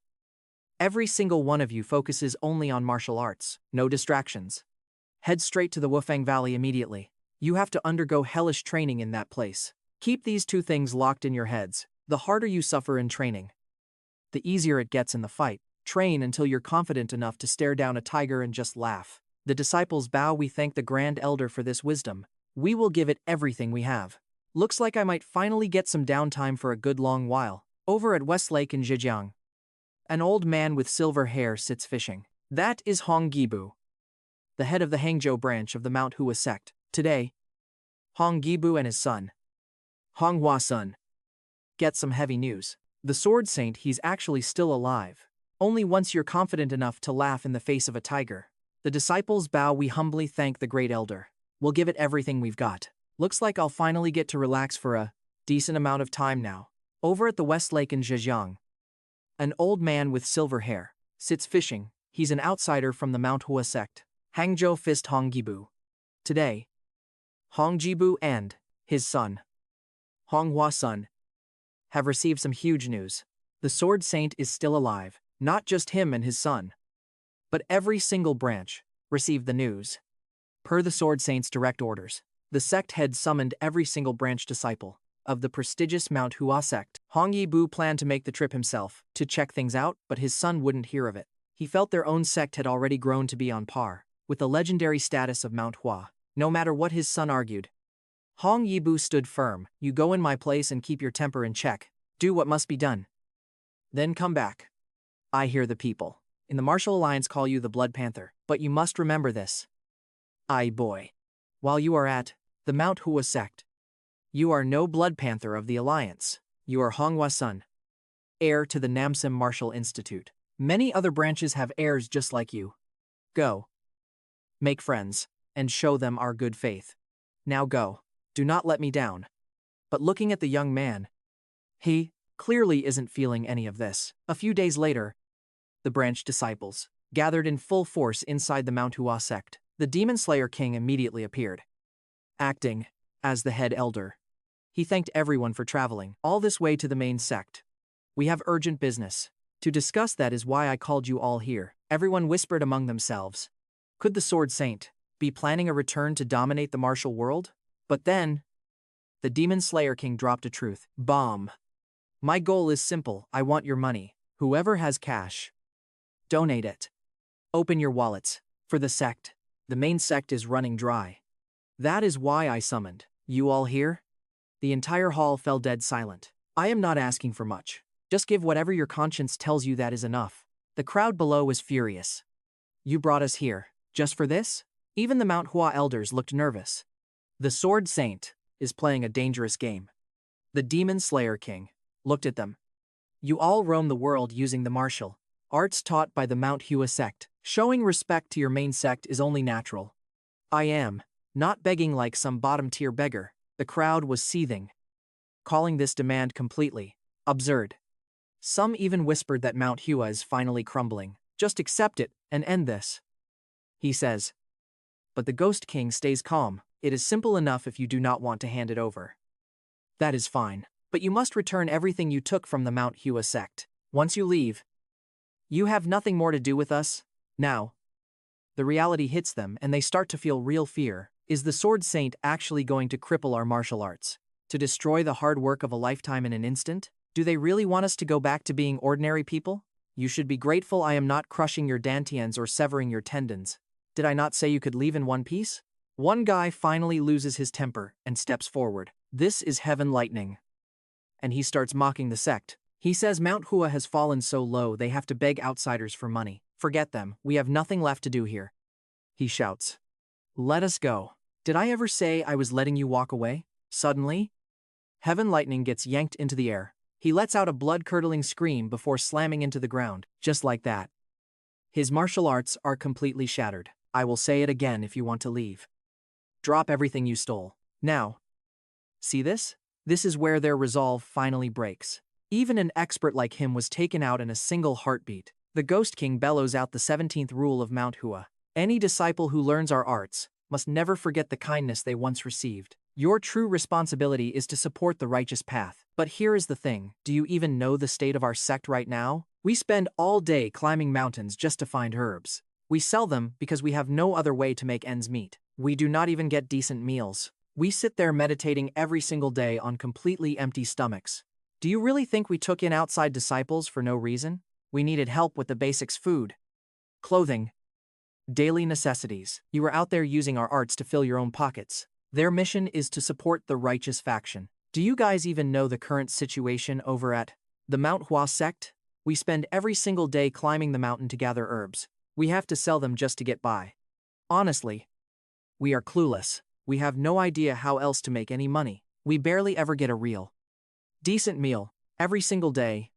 every single one of you focuses only on martial arts. No distractions. Head straight to the Wufang Valley immediately. You have to undergo hellish training in that place. Keep these two things locked in your heads. The harder you suffer in training, the easier it gets in the fight. Train until you're confident enough to stare down a tiger and just laugh. The disciples bow. We thank the Grand Elder for this wisdom. We will give it everything we have. Looks like I might finally get some downtime for a good long while. Over at West Lake in Zhejiang, an old man with silver hair sits fishing. That is Hong Gibu, the head of the Hangzhou branch of the Mount Hua sect. Today, Hong Gibu and his son, Hong Hua son, get some heavy news. The sword saint, he's actually still alive. Only once you're confident enough to laugh in the face of a tiger. The disciples bow. We humbly thank the Great Elder. We'll give it everything we've got. Looks like I'll finally get to relax for a decent amount of time now. Over at the West Lake in Zhejiang, an old man with silver hair sits fishing. He's an outsider from the Mount Hua sect, Hangzhou Fist Hong Gibu. Today, Hong Gibu and his son, Hong Hua son, have received some huge news. The sword saint is still alive. Not just him and his son, but every single branch received the news. Per the sword saint's direct orders, the sect head summoned every single branch disciple of the prestigious Mount Hua sect. Hong Yibu planned to make the trip himself to check things out, but his son wouldn't hear of it. He felt their own sect had already grown to be on par with the legendary status of Mount Hua, no matter what his son argued. Hong Yibu stood firm. You go in my place and keep your temper in check. Do what must be done. Then come back. I hear the people in the Martial Alliance call you the Blood Panther, but you must remember this. Aye boy. While you are at the Mount Hua sect, you are no Blood Panther of the Alliance. You are Honghua son, heir to the Namsim Martial Institute. Many other branches have heirs just like you. Go. Make friends, and show them our good faith. Now go. Do not let me down. But looking at the young man, he clearly isn't feeling any of this. A few days later, the branch disciples gathered in full force inside the Mount Hua sect. The Demon Slayer King immediately appeared, acting as the head elder. He thanked everyone for traveling all this way to the main sect. We have urgent business to discuss, that is why I called you all here. Everyone whispered among themselves. Could the Sword Saint be planning a return to dominate the martial world? But then, the Demon Slayer King dropped a truth bomb. My goal is simple. I want your money. Whoever has cash, donate it. Open your wallets. For the sect. The main sect is running dry. That is why I summoned you all here. The entire hall fell dead silent. I am not asking for much. Just give whatever your conscience tells you that is enough. The crowd below was furious. You brought us here just for this? Even the Mount Hua elders looked nervous. The Sword Saint is playing a dangerous game. The Demon Slayer King looked at them. You all roam the world using the martial arts taught by the Mount Hua sect. Showing respect to your main sect is only natural. I am not begging like some bottom-tier beggar. The crowd was seething, calling this demand completely absurd. Some even whispered that Mount Hua is finally crumbling. Just accept it and end this, he says. But the Ghost King stays calm. It is simple enough if you do not want to hand it over. That is fine. But you must return everything you took from the Mount Hua sect. Once you leave, you have nothing more to do with us. Now, the reality hits them and they start to feel real fear. Is the Sword Saint actually going to cripple our martial arts? To destroy the hard work of a lifetime in an instant? Do they really want us to go back to being ordinary people? You should be grateful I am not crushing your dantians or severing your tendons. Did I not say you could leave in one piece? One guy finally loses his temper and steps forward. This is Heaven Lightning. And he starts mocking the sect. He says Mount Hua has fallen so low they have to beg outsiders for money. Forget them, we have nothing left to do here. He shouts. Let us go. Did I ever say I was letting you walk away? Suddenly, Heaven Lightning gets yanked into the air. He lets out a blood-curdling scream before slamming into the ground, just like that. His martial arts are completely shattered. I will say it again if you want to leave. Drop everything you stole. Now. See this? This is where their resolve finally breaks. Even an expert like him was taken out in a single heartbeat. The Ghost King bellows out the 17th rule of Mount Hua. Any disciple who learns our arts must never forget the kindness they once received. Your true responsibility is to support the righteous path. But here is the thing, do you even know the state of our sect right now? We spend all day climbing mountains just to find herbs. We sell them because we have no other way to make ends meet. We do not even get decent meals. We sit there meditating every single day on completely empty stomachs. Do you really think we took in outside disciples for no reason? We needed help with the basics: food, clothing, daily necessities. You were out there using our arts to fill your own pockets. Their mission is to support the righteous faction. Do you guys even know the current situation over at the Mount Hua sect? We spend every single day climbing the mountain to gather herbs. We have to sell them just to get by. Honestly, we are clueless. We have no idea how else to make any money. We barely ever get a real decent meal. Every single day,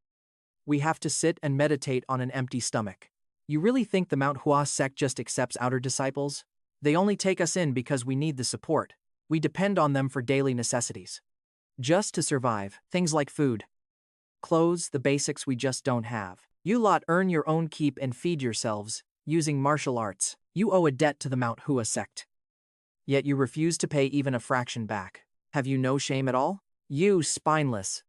we have to sit and meditate on an empty stomach. You really think the Mount Hua sect just accepts outer disciples? They only take us in because we need the support. We depend on them for daily necessities. Just to survive, things like food, clothes, the basics we just don't have. You lot earn your own keep and feed yourselves, using martial arts. You owe a debt to the Mount Hua sect. Yet you refuse to pay even a fraction back. Have you no shame at all? You spineless,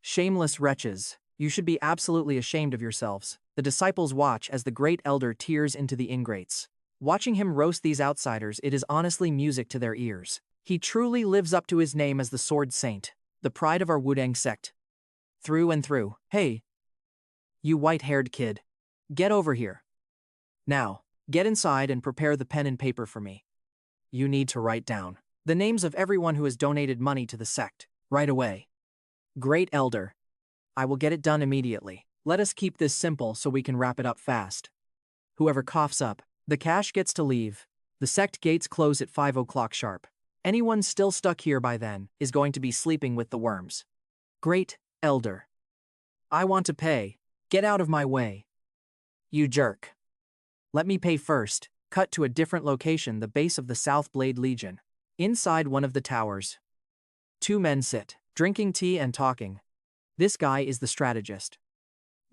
shameless wretches. You should be absolutely ashamed of yourselves. The disciples watch as the great elder tears into the ingrates. Watching him roast these outsiders, it is honestly music to their ears. He truly lives up to his name as the Sword Saint, the pride of our Wudang sect. Through and through. Hey, you white-haired kid. Get over here. Now, get inside and prepare the pen and paper for me. You need to write down the names of everyone who has donated money to the sect, right away. Great Elder. I will get it done immediately. Let us keep this simple so we can wrap it up fast. Whoever coughs up the cash gets to leave. The sect gates close at 5 o'clock sharp. Anyone still stuck here by then is going to be sleeping with the worms. Great Elder. I want to pay. Get out of my way. You jerk. Let me pay first. Cut to a different location, the base of the South Blade Legion. Inside one of the towers. Two men sit, drinking tea and talking. This guy is the strategist,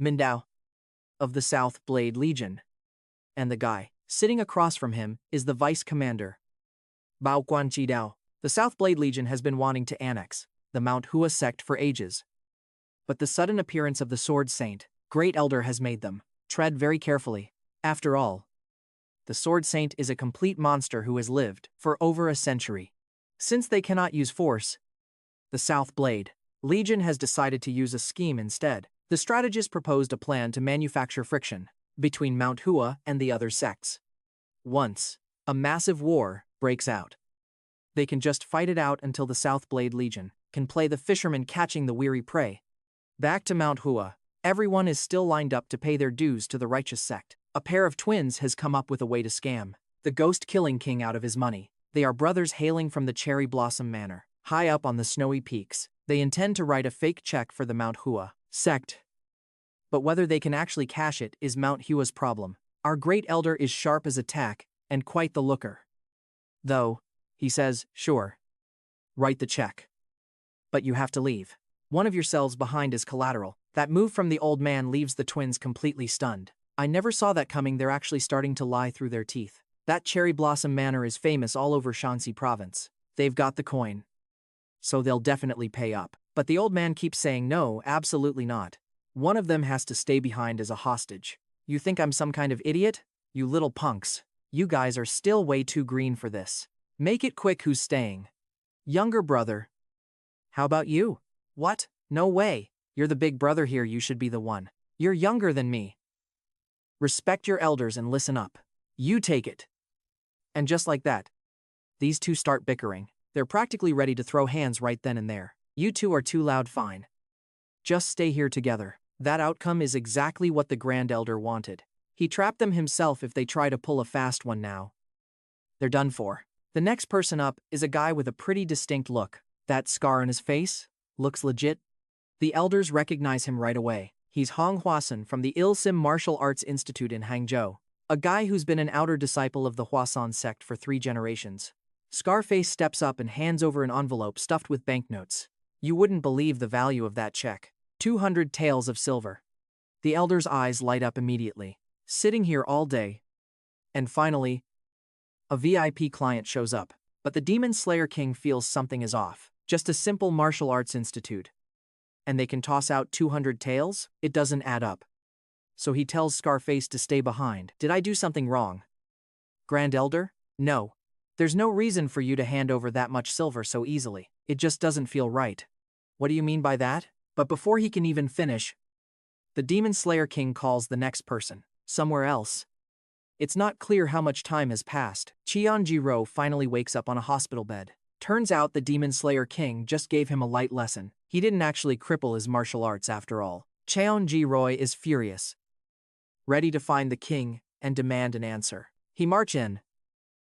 Mindao, of the South Blade Legion. And the guy sitting across from him is the vice commander, Bao Guanqidao. The South Blade Legion has been wanting to annex the Mount Hua sect for ages. But the sudden appearance of the Sword Saint, Great Elder, has made them tread very carefully. After all, the Sword Saint is a complete monster who has lived for over a century. Since they cannot use force, the South Blade Legion has decided to use a scheme instead. The strategist proposed a plan to manufacture friction between Mount Hua and the other sects. Once a massive war breaks out, they can just fight it out until the South Blade Legion can play the fisherman catching the weary prey. Back to Mount Hua, everyone is still lined up to pay their dues to the righteous sect. A pair of twins has come up with a way to scam the ghost-killing king out of his money. They are brothers hailing from the Cherry Blossom Manor, high up on the snowy peaks. They intend to write a fake check for the Mount Hua sect. But whether they can actually cash it is Mount Hua's problem. Our Great Elder is sharp as a tack and quite the looker. Though, he says, sure, write the check. But you have to leave one of yourselves behind as collateral. That move from the old man leaves the twins completely stunned. I never saw that coming. They're actually starting to lie through their teeth. That Cherry Blossom Manor is famous all over Shanxi province. They've got the coin, so they'll definitely pay up. But the old man keeps saying no, absolutely not. One of them has to stay behind as a hostage. You think I'm some kind of idiot? You little punks. You guys are still way too green for this. Make it quick. Who's staying? Younger brother. How about you? What? No way. You're the big brother here. You should be the one. You're younger than me. Respect your elders and listen up. You take it. And just like that, these two start bickering. They're practically ready to throw hands right then and there. You two are too loud. Fine. Just stay here together. That outcome is exactly what the Grand Elder wanted. He trapped them himself. If they try to pull a fast one now, they're done for. The next person up is a guy with a pretty distinct look. That scar on his face looks legit. The elders recognize him right away. He's Hong Huasan from the Ilsim Martial Arts Institute in Hangzhou, a guy who's been an outer disciple of the Huasan sect for 3 generations. Scarface steps up and hands over an envelope stuffed with banknotes. You wouldn't believe the value of that check. 200 taels of silver. The elder's eyes light up immediately. Sitting here all day. And finally, a VIP client shows up. But the Demon Slayer King feels something is off. Just a simple martial arts institute. And they can toss out 200 taels? It doesn't add up. So he tells Scarface to stay behind. Did I do something wrong? Grand Elder? No. There's no reason for you to hand over that much silver so easily. It just doesn't feel right. What do you mean by that? But before he can even finish, the Demon Slayer King calls the next person, somewhere else. It's not clear how much time has passed. Jiang Jinmu finally wakes up on a hospital bed. Turns out the Demon Slayer King just gave him a light lesson. He didn't actually cripple his martial arts after all. Jiang Jinmu is furious, ready to find the king and demand an answer. He march in,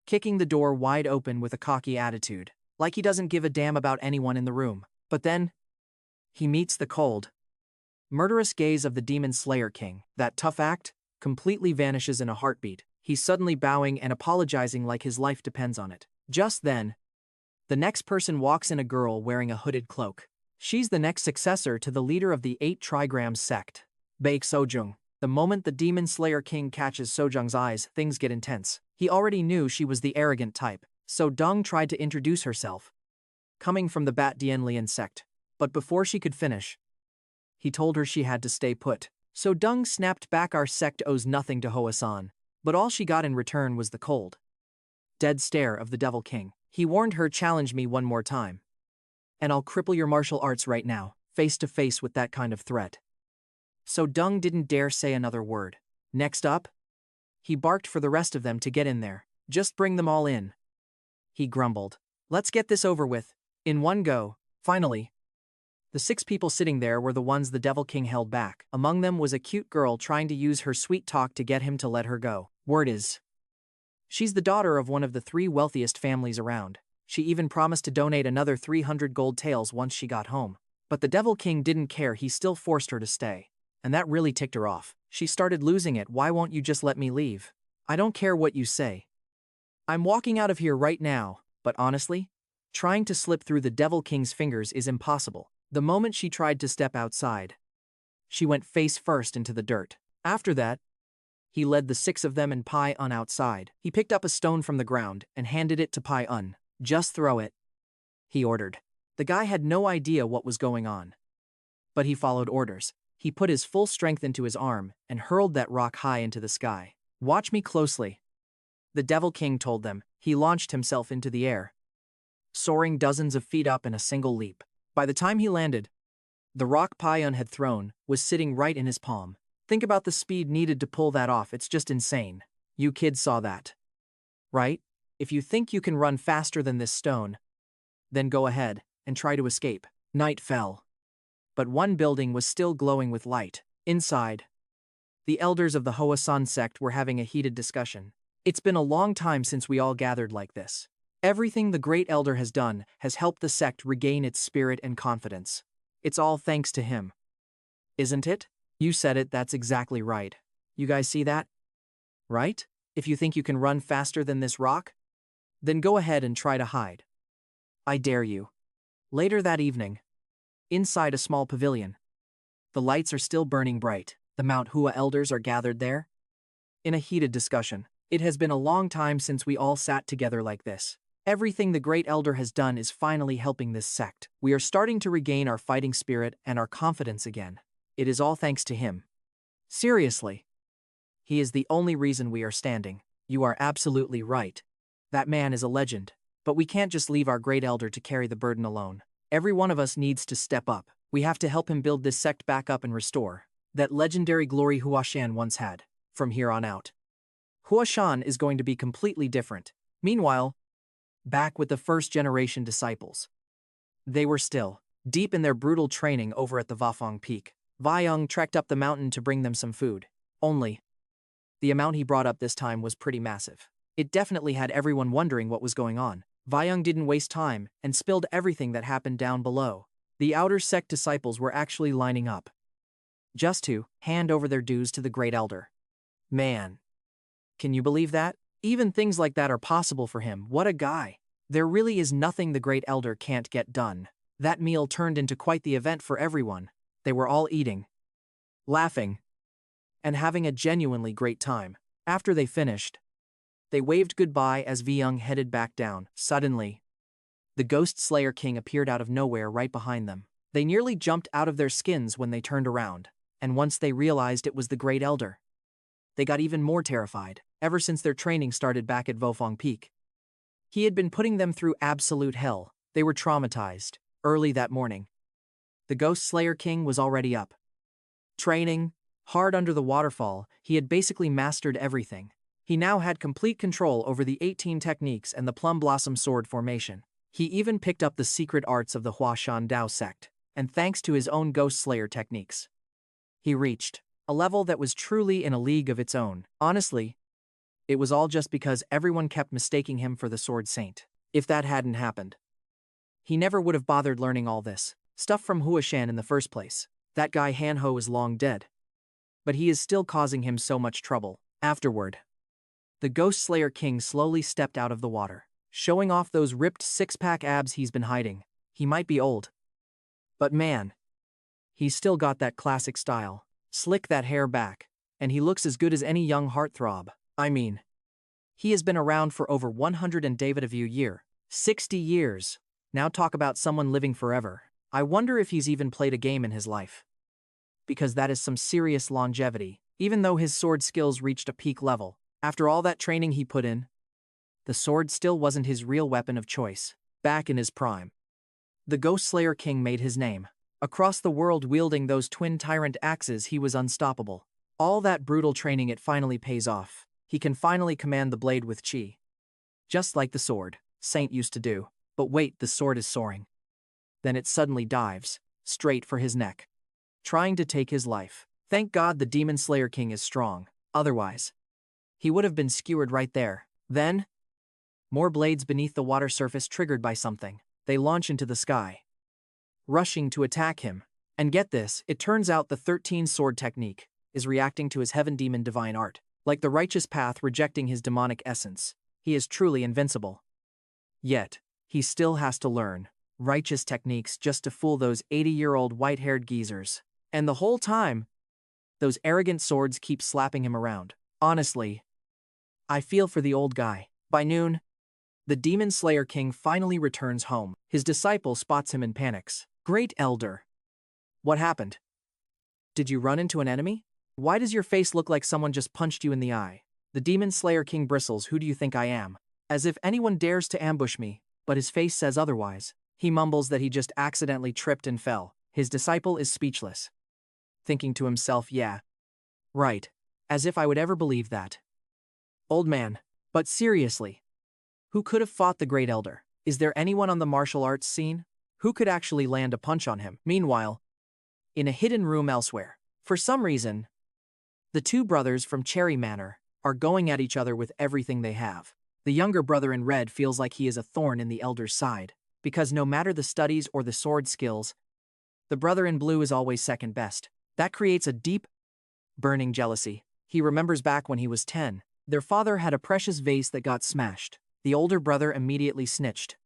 kicking the door wide open with a cocky attitude, like he doesn't give a damn about anyone in the room. But then, he meets the cold, murderous gaze of the Demon Slayer King. That tough act completely vanishes in a heartbeat. He's suddenly bowing and apologizing like his life depends on it. Just then, the next person walks in, a girl wearing a hooded cloak. She's the next successor to the leader of the 8 Trigrams sect, Baek Sojung. The moment the Demon Slayer King catches Sojung's eyes, things get intense. He already knew she was the arrogant type, so Dung tried to introduce herself, coming from the Bat Dianlian sect. But before she could finish, he told her she had to stay put. So Dung snapped back, our sect owes nothing to Hoasan. But all she got in return was the cold, dead stare of the Devil King. He warned her, challenge me one more time, and I'll cripple your martial arts right now, face to face with that kind of threat. So Dung didn't dare say another word. Next up, he barked for the rest of them to get in there. Just bring them all in, he grumbled. Let's get this over with, in one go. Finally, The 6 people sitting there were the ones the Devil King held back. Among them was a cute girl trying to use her sweet talk to get him to let her go. Word is, she's the daughter of one of the 3 wealthiest families around. She even promised to donate another 300 gold taels once she got home. But the Devil King didn't care, he still forced her to stay. And that really ticked her off. She started losing it. Why won't you just let me leave? I don't care what you say. I'm walking out of here right now, but honestly, trying to slip through the Devil King's fingers is impossible. The moment she tried to step outside, she went face first into the dirt. After that, he led the 6 of them and Pai Un outside. He picked up a stone from the ground and handed it to Pai Un. Just throw it, he ordered. The guy had no idea what was going on. But he followed orders. He put his full strength into his arm and hurled that rock high into the sky. Watch me closely, the Devil King told them. He launched himself into the air, soaring dozens of feet up in a single leap. By the time he landed, the rock Pai Un had thrown was sitting right in his palm. Think about the speed needed to pull that off, it's just insane. You kids saw that, right? If you think you can run faster than this stone, then go ahead and try to escape. Night fell, but one building was still glowing with light. Inside, the elders of the Hoa San sect were having a heated discussion. It's been a long time since we all gathered like this. Everything the Great Elder has done has helped the sect regain its spirit and confidence. It's all thanks to him. Isn't it? You said it, that's exactly right. You guys see that? Right? If you think you can run faster than this rock, then go ahead and try to hide. I dare you. Later that evening, inside a small pavilion, the lights are still burning bright. The Mount Hua elders are gathered there in a heated discussion. It has been a long time since we all sat together like this. Everything the Great Elder has done is finally helping this sect. We are starting to regain our fighting spirit and our confidence again. It is all thanks to him. Seriously. He is the only reason we are standing. You are absolutely right. That man is a legend. But we can't just leave our Great Elder to carry the burden alone. Every one of us needs to step up. We have to help him build this sect back up and restore that legendary glory Huashan once had. From here on out, Huashan is going to be completely different. Meanwhile, back with the first-generation disciples, they were still deep in their brutal training over at the Vafong Peak. Vaiyang trekked up the mountain to bring them some food. Only, the amount he brought up this time was pretty massive. It definitely had everyone wondering what was going on. Vaiyang didn't waste time and spilled everything that happened down below. The outer sect disciples were actually lining up just to hand over their dues to the Great Elder. Man, can you believe that? Even things like that are possible for him. What a guy. There really is nothing the Great Elder can't get done. That meal turned into quite the event for everyone. They were all eating, laughing, and having a genuinely great time. After they finished, they waved goodbye as Vaiyang headed back down. Suddenly, the Ghost Slayer King appeared out of nowhere right behind them. They nearly jumped out of their skins when they turned around, and once they realized it was the Great Elder, they got even more terrified. Ever since their training started back at Vofong Peak, he had been putting them through absolute hell. They were traumatized. Early that morning, the Ghost Slayer King was already up, training hard under the waterfall. He had basically mastered everything. He now had complete control over the 18 techniques and the Plum Blossom Sword formation. He even picked up the secret arts of the Huashan Dao sect, and thanks to his own Ghost Slayer techniques, he reached a level that was truly in a league of its own. Honestly, it was all just because everyone kept mistaking him for the Sword Saint. If that hadn't happened, he never would have bothered learning all this stuff from Huashan in the first place. That guy Hanho is long dead, but he is still causing him so much trouble. Afterward, the Ghost Slayer King slowly stepped out of the water, showing off those ripped six-pack abs he's been hiding. He might be old, but man, he's still got that classic style. Slick that hair back, and he looks as good as any young heartthrob. I mean, he has been around for over 100 and David of year, 60 years. Now talk about someone living forever. I wonder if he's even played a game in his life, because that is some serious longevity. Even though his sword skills reached a peak level, after all that training he put in, the sword still wasn't his real weapon of choice. Back in his prime, the Ghost Slayer King made his name. Across the world wielding those twin tyrant axes, he was unstoppable. All that brutal training, it finally pays off. He can finally command the blade with chi, just like the sword Saint used to do. But wait, the sword is soaring. Then it suddenly dives, straight for his neck, trying to take his life. Thank God the Demon Slayer King is strong, otherwise, he would have been skewered right there. Then, more blades beneath the water surface triggered by something. They launch into the sky, rushing to attack him. And get this, it turns out the 13 sword technique is reacting to his heaven demon divine art. Like the righteous path rejecting his demonic essence, he is truly invincible. Yet, he still has to learn righteous techniques just to fool those 80-year-old white-haired geezers. And the whole time, those arrogant swords keep slapping him around. Honestly, I feel for the old guy. By noon, the Demon Slayer King finally returns home. His disciple spots him and panics. Great Elder. What happened? Did you run into an enemy? Why does your face look like someone just punched you in the eye? The Demon Slayer King bristles. Who do you think I am? As if anyone dares to ambush me, but his face says otherwise. He mumbles that he just accidentally tripped and fell. His disciple is speechless, thinking to himself, yeah, right, as if I would ever believe that. Old man, but seriously, who could have fought the Great Elder? Is there anyone on the martial arts scene who could actually land a punch on him? Meanwhile, in a hidden room elsewhere, for some reason, the two brothers from Cherry Manor are going at each other with everything they have. The younger brother in red feels like he is a thorn in the elder's side, because no matter the studies or the sword skills, the brother in blue is always second best. That creates a deep, burning jealousy. He remembers back when he was 10. Their father had a precious vase that got smashed. The older brother immediately snitched,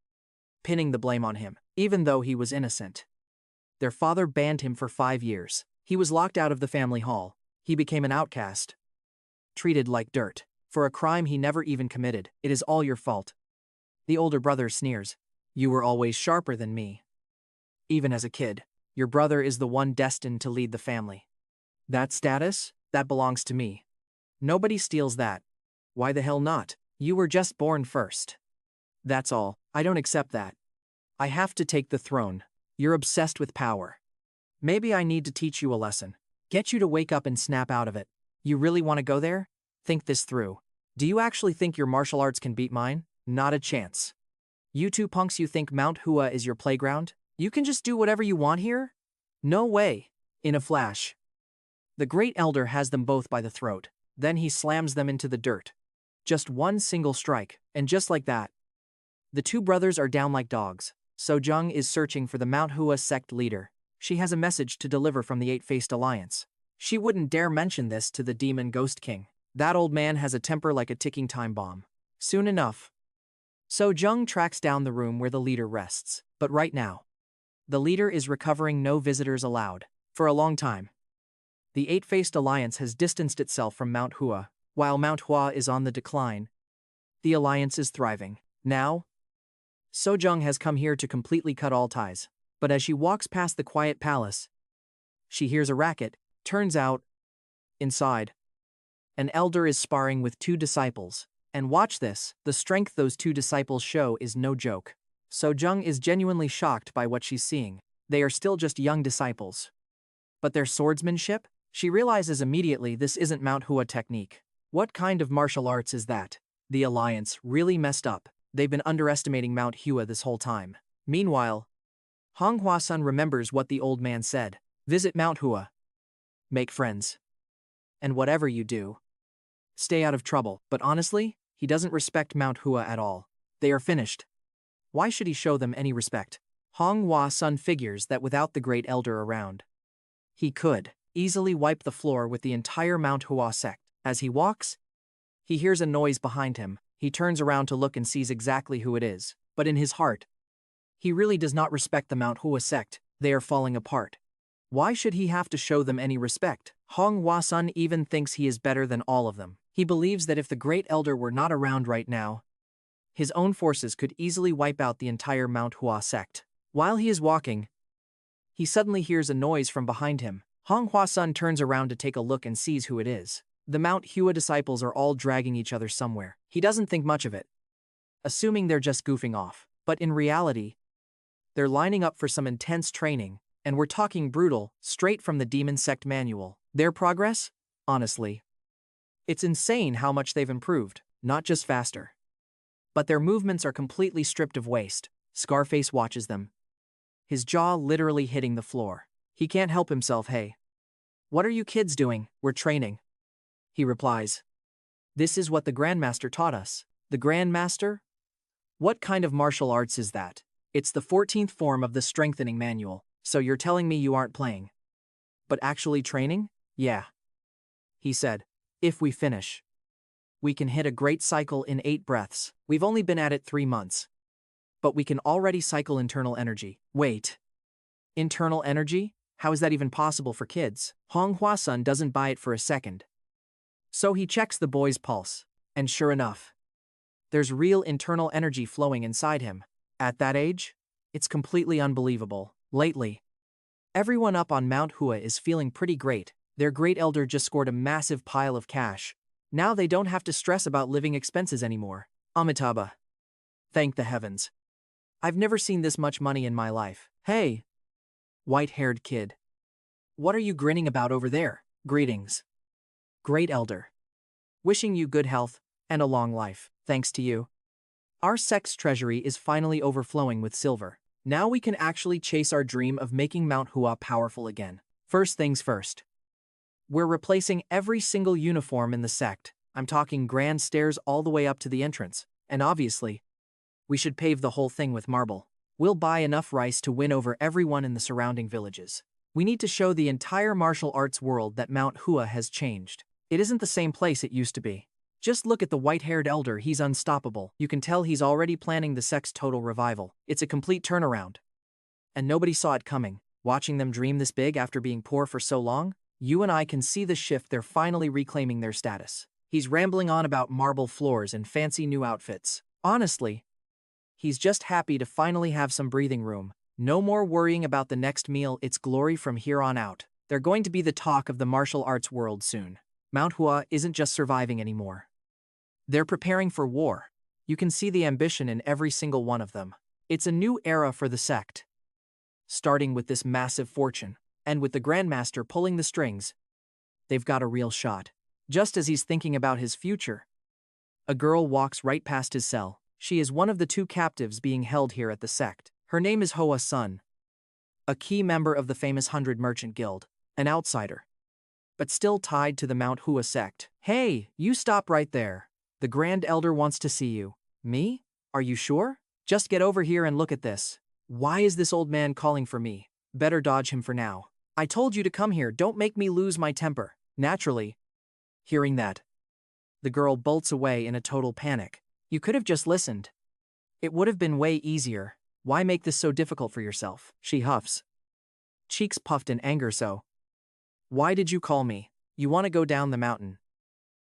pinning the blame on him, even though he was innocent. Their father banned him for 5 years. He was locked out of the family hall. He became an outcast, treated like dirt, for a crime he never even committed. It is all your fault. The older brother sneers. You were always sharper than me. Even as a kid, your brother is the one destined to lead the family. That status? That belongs to me. Nobody steals that. Why the hell not? You were just born first. That's all. I don't accept that. I have to take the throne. You're obsessed with power. Maybe I need to teach you a lesson. Get you to wake up and snap out of it. You really want to go there? Think this through. Do you actually think your martial arts can beat mine? Not a chance. You two punks, you think Mount Hua is your playground? You can just do whatever you want here? No way. In a flash, the Great Elder has them both by the throat. Then he slams them into the dirt. Just one single strike, and just like that, the two brothers are down like dogs. Sojung is searching for the Mount Hua sect leader. She has a message to deliver from the Eight-Faced Alliance. She wouldn't dare mention this to the Demon Ghost King. That old man has a temper like a ticking time bomb. Soon enough, Sojung tracks down the room where the leader rests. But right now, the leader is recovering. No visitors allowed. For a long time, the Eight-Faced Alliance has distanced itself from Mount Hua. While Mount Hua is on the decline, the Alliance is thriving. Now, Sojung has come here to completely cut all ties. But as she walks past the quiet palace, she hears a racket. Turns out, inside, an elder is sparring with two disciples. And watch this, the strength those two disciples show is no joke. Sojung is genuinely shocked by what she's seeing. They are still just young disciples. But their swordsmanship? She realizes immediately this isn't Mount Hua technique. What kind of martial arts is that? The Alliance really messed up. They've been underestimating Mount Hua this whole time. Meanwhile, Honghua-sun remembers what the old man said. Visit Mount Hua. Make friends. And whatever you do, stay out of trouble. But honestly, he doesn't respect Mount Hua at all. They are finished. Why should he show them any respect? Honghua-sun figures that without the Great Elder around, he could easily wipe the floor with the entire Mount Hua sect. As he walks, he hears a noise behind him. He turns around to look and sees exactly who it is. But in his heart, he really does not respect the Mount Hua sect. They are falling apart. Why should he have to show them any respect? Honghua-sun even thinks he is better than all of them. He believes that if the Great Elder were not around right now, his own forces could easily wipe out the entire Mount Hua sect. While he is walking, he suddenly hears a noise from behind him. Honghua-sun turns around to take a look and sees who it is. The Mount Hua disciples are all dragging each other somewhere. He doesn't think much of it, assuming they're just goofing off. But in reality, they're lining up for some intense training, and we're talking brutal, straight from the Demon Sect manual. Their progress? Honestly, it's insane how much they've improved. Not just faster, but their movements are completely stripped of waste. Scarface watches them, his jaw literally hitting the floor. He can't help himself. Hey. What are you kids doing? We're training. He replies. This is what the Grandmaster taught us. The Grandmaster? What kind of martial arts is that? It's the 14th form of the strengthening manual. So you're telling me you aren't playing? But actually training? Yeah. He said. If we finish, we can hit a great cycle in 8 breaths. We've only been at it 3 months. But we can already cycle internal energy. Wait. Internal energy? How is that even possible for kids? Hong Hua-sun doesn't buy it for a second. So he checks the boy's pulse. And sure enough, there's real internal energy flowing inside him. At that age, it's completely unbelievable. Lately, everyone up on Mount Hua is feeling pretty great. Their great elder just scored a massive pile of cash. Now they don't have to stress about living expenses anymore. Amitabha. Thank the heavens. I've never seen this much money in my life. Hey, white-haired kid. What are you grinning about over there? Greetings. Great elder. Wishing you good health and a long life. Thanks to you, our sect's treasury is finally overflowing with silver. Now we can actually chase our dream of making Mount Hua powerful again. First things first. We're replacing every single uniform in the sect. I'm talking grand stairs all the way up to the entrance. And obviously, we should pave the whole thing with marble. We'll buy enough rice to win over everyone in the surrounding villages. We need to show the entire martial arts world that Mount Hua has changed. It isn't the same place it used to be. Just look at the white-haired elder, he's unstoppable. You can tell he's already planning the sect's total revival. It's a complete turnaround. And nobody saw it coming. Watching them dream this big after being poor for so long, you and I can see the shift. They're finally reclaiming their status. He's rambling on about marble floors and fancy new outfits. Honestly, he's just happy to finally have some breathing room. No more worrying about the next meal. It's glory from here on out. They're going to be the talk of the martial arts world soon. Mount Hua isn't just surviving anymore. They're preparing for war. You can see the ambition in every single one of them. It's a new era for the sect. Starting with this massive fortune, and with the Grandmaster pulling the strings, they've got a real shot. Just as he's thinking about his future, a girl walks right past his cell. She is one of the 2 captives being held here at the sect. Her name is Hoa-sun, a key member of the famous 100 Merchant Guild, an outsider, but still tied to the Mount Hua sect. Hey, you stop right there. The Grand Elder wants to see you. Me? Are you sure? Just get over here and look at this. Why is this old man calling for me? Better dodge him for now. I told you to come here, don't make me lose my temper. Naturally. Hearing that, the girl bolts away in a total panic. You could have just listened. It would have been way easier. Why make this so difficult for yourself? She huffs. Cheeks puffed in anger. So, why did you call me? You want to go down the mountain,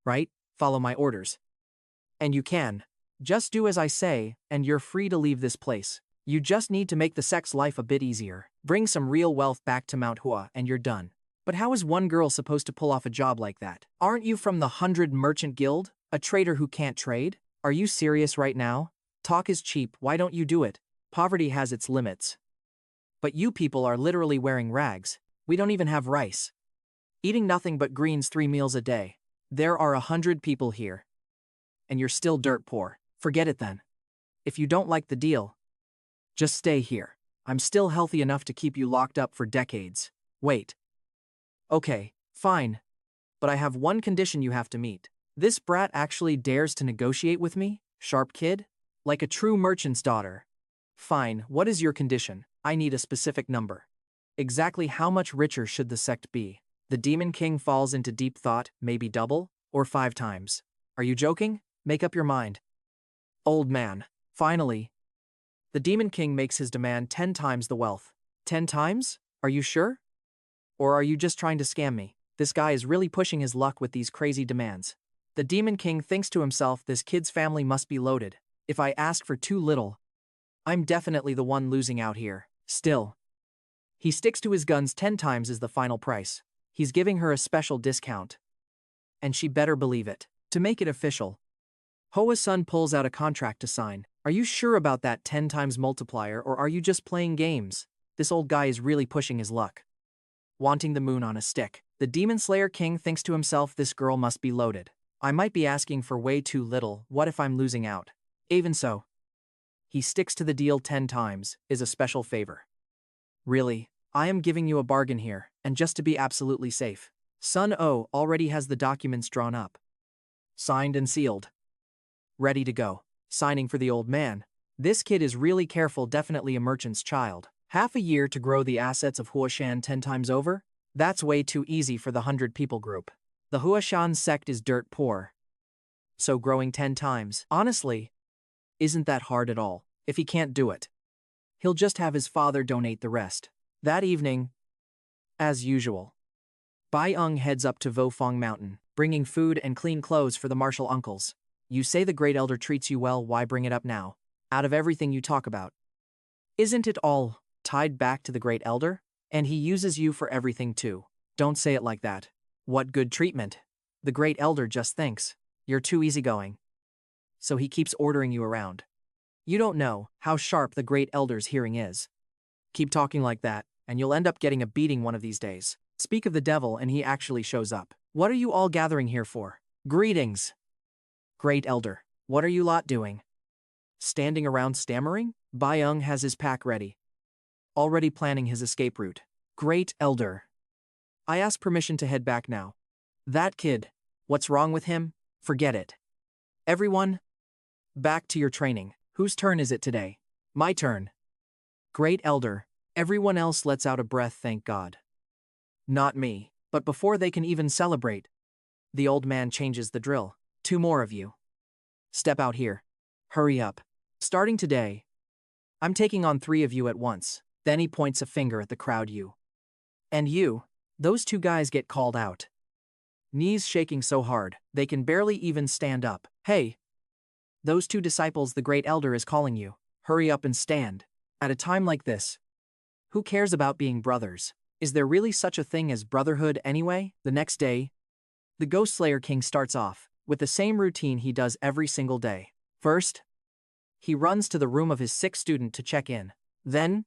right? Follow my orders. And you can. Just do as I say, and you're free to leave this place. You just need to make the sect's life a bit easier. Bring some real wealth back to Mount Hua and you're done. But how is one girl supposed to pull off a job like that? Aren't you from the 100 Merchant Guild? A trader who can't trade? Are you serious right now? Talk is cheap, why don't you do it? Poverty has its limits. But you people are literally wearing rags. We don't even have rice. Eating nothing but greens 3 meals a day. There are 100 people here. And you're still dirt poor. Forget it then. If you don't like the deal, just stay here. I'm still healthy enough to keep you locked up for decades. Wait. Okay, fine. But I have one condition you have to meet. This brat actually dares to negotiate with me? Sharp kid? Like a true merchant's daughter. Fine, what is your condition? I need a specific number. Exactly how much richer should the sect be? The Demon King falls into deep thought, maybe double, or 5 times. Are you joking? Make up your mind. Old man. Finally, the Demon King makes his demand 10 times the wealth. 10 times? Are you sure? Or are you just trying to scam me? This guy is really pushing his luck with these crazy demands. The Demon King thinks to himself, this kid's family must be loaded. If I ask for too little, I'm definitely the one losing out here. Still, he sticks to his guns. 10 times is the final price. He's giving her a special discount. And she better believe it. To make it official, Hoa-sun pulls out a contract to sign. Are you sure about that 10 times multiplier, or are you just playing games? This old guy is really pushing his luck. Wanting the moon on a stick. The Demon Slayer King thinks to himself, this girl must be loaded. I might be asking for way too little. What if I'm losing out? Even so, he sticks to the deal. 10 times is a special favor. Really, I am giving you a bargain here, and just to be absolutely safe. Sun O already has the documents drawn up. Signed and sealed. Ready to go. Signing for the old man. This kid is really careful, definitely a merchant's child. Half a year to grow the assets of Huashan 10 times over? That's way too easy for the 100-people group. The Huashan sect is dirt poor. So growing 10 times, honestly, isn't that hard at all. If he can't do it, he'll just have his father donate the rest. That evening, as usual, Bai Ung heads up to Vofong Mountain, bringing food and clean clothes for the martial uncles. You say the great elder treats you well, why bring it up now? Out of everything you talk about, isn't it all tied back to the great elder? And he uses you for everything too. Don't say it like that. What good treatment. The great elder just thinks you're too easygoing, so he keeps ordering you around. You don't know how sharp the great elder's hearing is. Keep talking like that, and you'll end up getting a beating one of these days. Speak of the devil and he actually shows up. What are you all gathering here for? Greetings. Great elder, what are you lot doing? Standing around stammering? Byung has his pack ready, already planning his escape route. Great elder, I ask permission to head back now. That kid, what's wrong with him? Forget it. Everyone, back to your training. Whose turn is it today? My turn. Great elder, everyone else lets out a breath, thank God. Not me. But before they can even celebrate, the old man changes the drill. 2 more of you. Step out here. Hurry up. Starting today, I'm taking on 3 of you at once. Then he points a finger at the crowd. You. And you. Those 2 guys get called out. Knees shaking so hard, they can barely even stand up. Hey. Those 2 disciples the great elder is calling you. Hurry up and stand. At a time like this, who cares about being brothers? Is there really such a thing as brotherhood anyway? The next day, the Ghost Slayer King starts off with the same routine he does every single day. First, he runs to the room of his 6th student to check in. Then,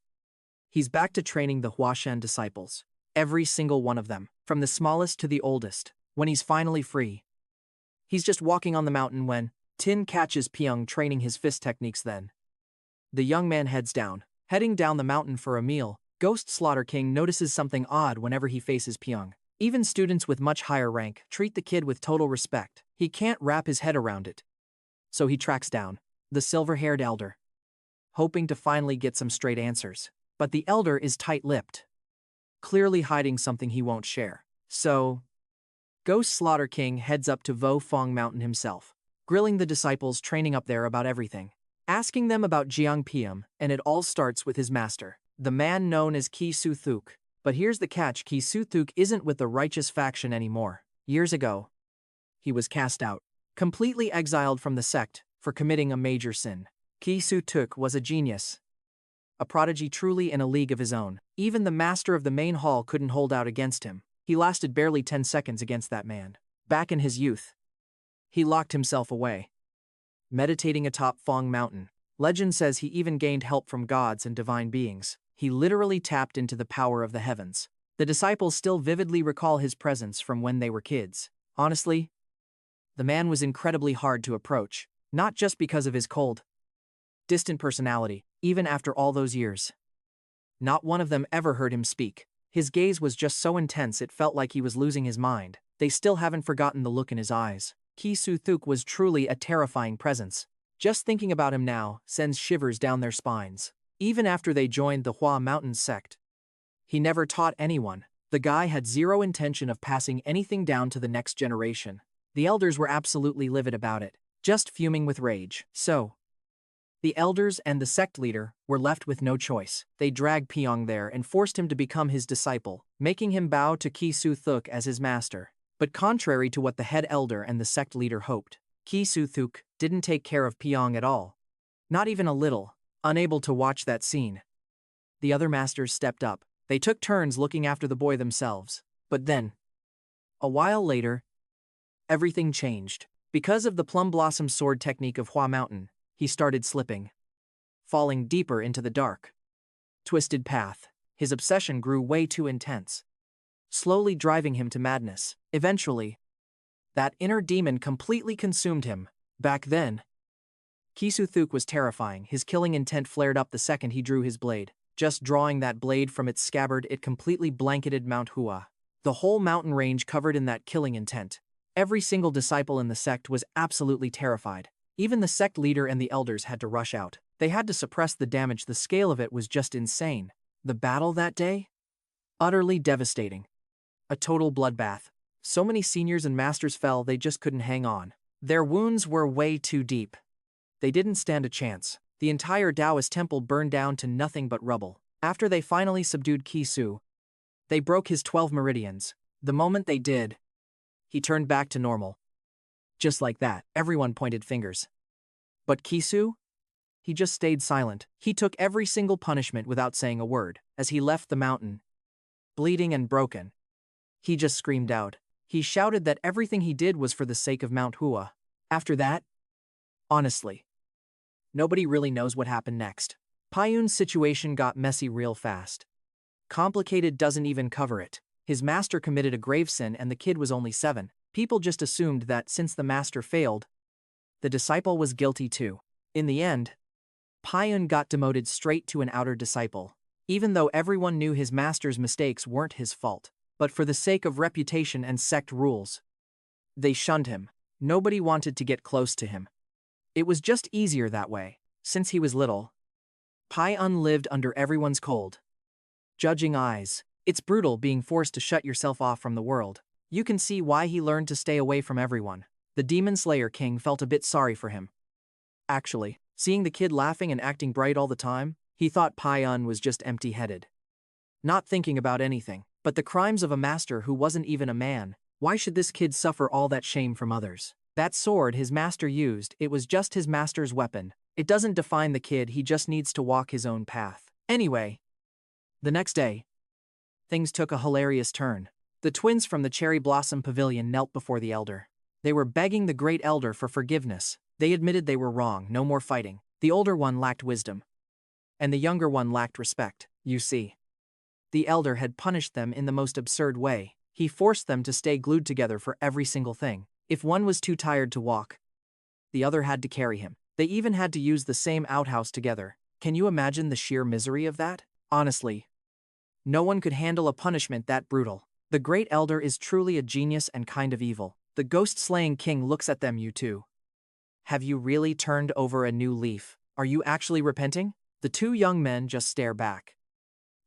he's back to training the Huashan disciples. Every single one of them, from the smallest to the oldest. When he's finally free, he's just walking on the mountain when Tin catches Pyong training his fist techniques. Then, the young man heads down, heading down the mountain for a meal. Ghost Slaughter King notices something odd whenever he faces Pyong. Even students with much higher rank treat the kid with total respect. He can't wrap his head around it. So he tracks down the silver-haired elder, hoping to finally get some straight answers. But the elder is tight-lipped, clearly hiding something he won't share. So, Ghost Slaughter King heads up to Vofong Mountain himself, grilling the disciples training up there about everything, asking them about Jiang Jinmu, and it all starts with his master, the man known as Ki Su Thuk. But here's the catch, Ki Su Thuk isn't with the righteous faction anymore. Years ago, he was cast out, completely exiled from the sect for committing a major sin. Ki Su Thuk was a genius, a prodigy truly in a league of his own. Even the master of the main hall couldn't hold out against him. He lasted barely 10 seconds against that man. Back in his youth, he locked himself away, meditating atop Fong Mountain. Legend says he even gained help from gods and divine beings. He literally tapped into the power of the heavens. The disciples still vividly recall his presence from when they were kids. Honestly, the man was incredibly hard to approach, not just because of his cold, distant personality, even after all those years. Not one of them ever heard him speak. His gaze was just so intense it felt like he was losing his mind. They still haven't forgotten the look in his eyes. Ki Su Thuk was truly a terrifying presence. Just thinking about him now sends shivers down their spines. Even after they joined the Hua Mountain sect, he never taught anyone. The guy had zero intention of passing anything down to the next generation. The elders were absolutely livid about it, just fuming with rage. So, the elders and the sect leader were left with no choice. They dragged Pyong there and forced him to become his disciple, making him bow to Ki Su Thuk as his master. But contrary to what the head elder and the sect leader hoped, Ki Su Thuk didn't take care of Pyong at all. Not even a little. Unable to watch that scene, the other masters stepped up. They took turns looking after the boy themselves. But then, a while later, everything changed. Because of the plum blossom sword technique of Hua Mountain, he started slipping, falling deeper into the dark, twisted path. His obsession grew way too intense, slowly driving him to madness. Eventually, that inner demon completely consumed him. Back then, Ki Su Thuk was terrifying. His killing intent flared up the second he drew his blade. Just drawing that blade from its scabbard, it completely blanketed Mount Hua. The whole mountain range covered in that killing intent. Every single disciple in the sect was absolutely terrified. Even the sect leader and the elders had to rush out. They had to suppress the damage. The scale of it was just insane. The battle that day? Utterly devastating. A total bloodbath. So many seniors and masters fell they just couldn't hang on. Their wounds were way too deep. They didn't stand a chance. The entire Taoist temple burned down to nothing but rubble. After they finally subdued Kisu, they broke his 12 meridians. The moment they did, he turned back to normal. Just like that, everyone pointed fingers. But Kisu? He just stayed silent. He took every single punishment without saying a word. As he left the mountain, bleeding and broken, he just screamed out. He shouted that everything he did was for the sake of Mount Hua. After that, honestly, nobody really knows what happened next. Paiyun's situation got messy real fast. Complicated doesn't even cover it. His master committed a grave sin and the kid was only 7. People just assumed that since the master failed, the disciple was guilty too. In the end, Paiyun got demoted straight to an outer disciple, even though everyone knew his master's mistakes weren't his fault. But for the sake of reputation and sect rules, they shunned him. Nobody wanted to get close to him. It was just easier that way. Since he was little, Paiyun lived under everyone's cold, judging eyes. It's brutal being forced to shut yourself off from the world. You can see why he learned to stay away from everyone. The Demon Slayer King felt a bit sorry for him. Actually, seeing the kid laughing and acting bright all the time, he thought Paiyun was just empty-headed, not thinking about anything. But the crimes of a master who wasn't even a man, why should this kid suffer all that shame from others? That sword his master used, it was just his master's weapon. It doesn't define the kid, he just needs to walk his own path. Anyway, the next day, things took a hilarious turn. The twins from the Cherry Blossom Pavilion knelt before the elder. They were begging the great elder for forgiveness. They admitted they were wrong, no more fighting. The older one lacked wisdom, and the younger one lacked respect. You see, the elder had punished them in the most absurd way. He forced them to stay glued together for every single thing. If one was too tired to walk, the other had to carry him. They even had to use the same outhouse together. Can you imagine the sheer misery of that? Honestly, no one could handle a punishment that brutal. The great elder is truly a genius and kind of evil. The ghost-slaying king looks at them. You two, have you really turned over a new leaf? Are you actually repenting? The two young men just stare back,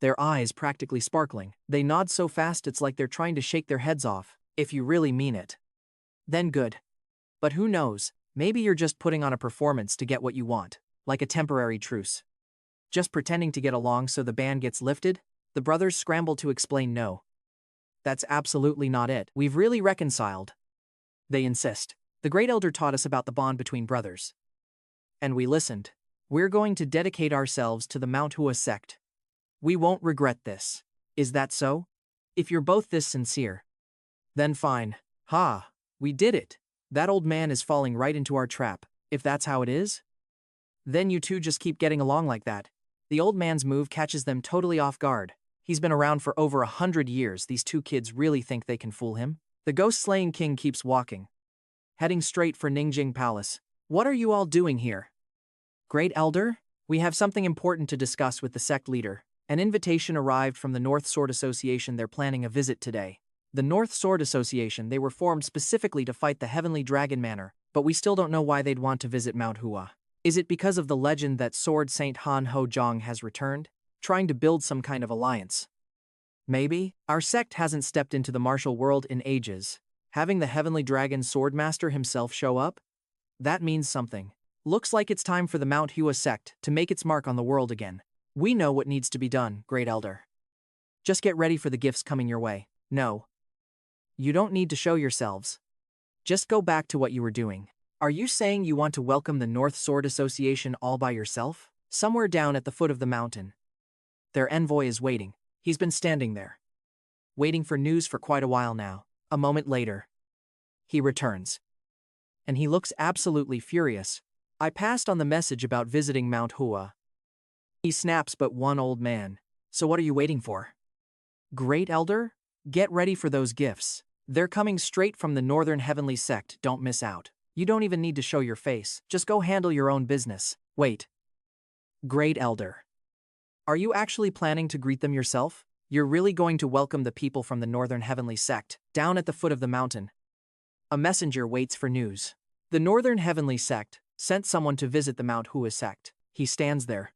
their eyes practically sparkling. They nod so fast it's like they're trying to shake their heads off. If you really mean it, then good. But who knows, maybe you're just putting on a performance to get what you want, like a temporary truce. Just pretending to get along so the ban gets lifted? The brothers scramble to explain no. That's absolutely not it. We've really reconciled, they insist. The great elder taught us about the bond between brothers, and we listened. We're going to dedicate ourselves to the Mount Hua sect. We won't regret this. Is that so? If you're both this sincere, then fine. Ha, we did it. That old man is falling right into our trap. If that's how it is, then you two just keep getting along like that. The old man's move catches them totally off guard. He's been around for over 100 years. These two kids really think they can fool him? The ghost-slaying king keeps walking, heading straight for Ningjing Palace. What are you all doing here? Great Elder? We have something important to discuss with the sect leader. An invitation arrived from the North Sword Association. They're planning a visit today. The North Sword Association, they were formed specifically to fight the Heavenly Dragon Manor, but we still don't know why they'd want to visit Mount Hua. Is it because of the legend that Sword Saint Han Ho Jong has returned, trying to build some kind of alliance? Maybe. Our sect hasn't stepped into the martial world in ages. Having the Heavenly Dragon Swordmaster himself show up? That means something. Looks like it's time for the Mount Hua sect to make its mark on the world again. We know what needs to be done, Great Elder. Just get ready for the gifts coming your way. No, you don't need to show yourselves. Just go back to what you were doing. Are you saying you want to welcome the North Sword Association all by yourself? Somewhere down at the foot of the mountain, their envoy is waiting. He's been standing there, waiting for news for quite a while now. A moment later, he returns, and he looks absolutely furious. I passed on the message about visiting Mount Hua. He snaps, but one old man. So what are you waiting for? Great Elder? Get ready for those gifts. They're coming straight from the Northern Heavenly Sect. Don't miss out. You don't even need to show your face. Just go handle your own business. Wait. Great Elder. Are you actually planning to greet them yourself? You're really going to welcome the people from the Northern Heavenly Sect, down at the foot of the mountain. A messenger waits for news. The Northern Heavenly Sect sent someone to visit the Mount Hua sect. He stands there,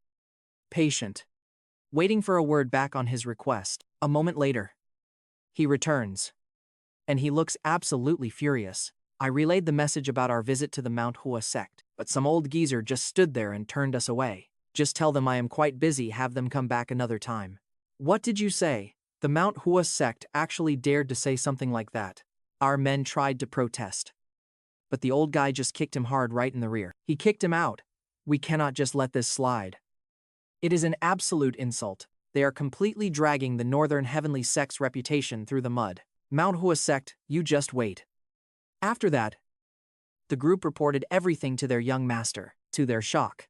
patient, waiting for a word back on his request. A moment later, he returns, and he looks absolutely furious. I relayed the message about our visit to the Mount Hua sect, but some old geezer just stood there and turned us away. Just tell them I am quite busy, have them come back another time. What did you say? The Mount Hua sect actually dared to say something like that. Our men tried to protest, but the old guy just kicked him hard right in the rear. He kicked him out. We cannot just let this slide. It is an absolute insult. They are completely dragging the Northern Heavenly Sect's reputation through the mud. Mount Hua sect, you just wait. After that, the group reported everything to their young master. To their shock,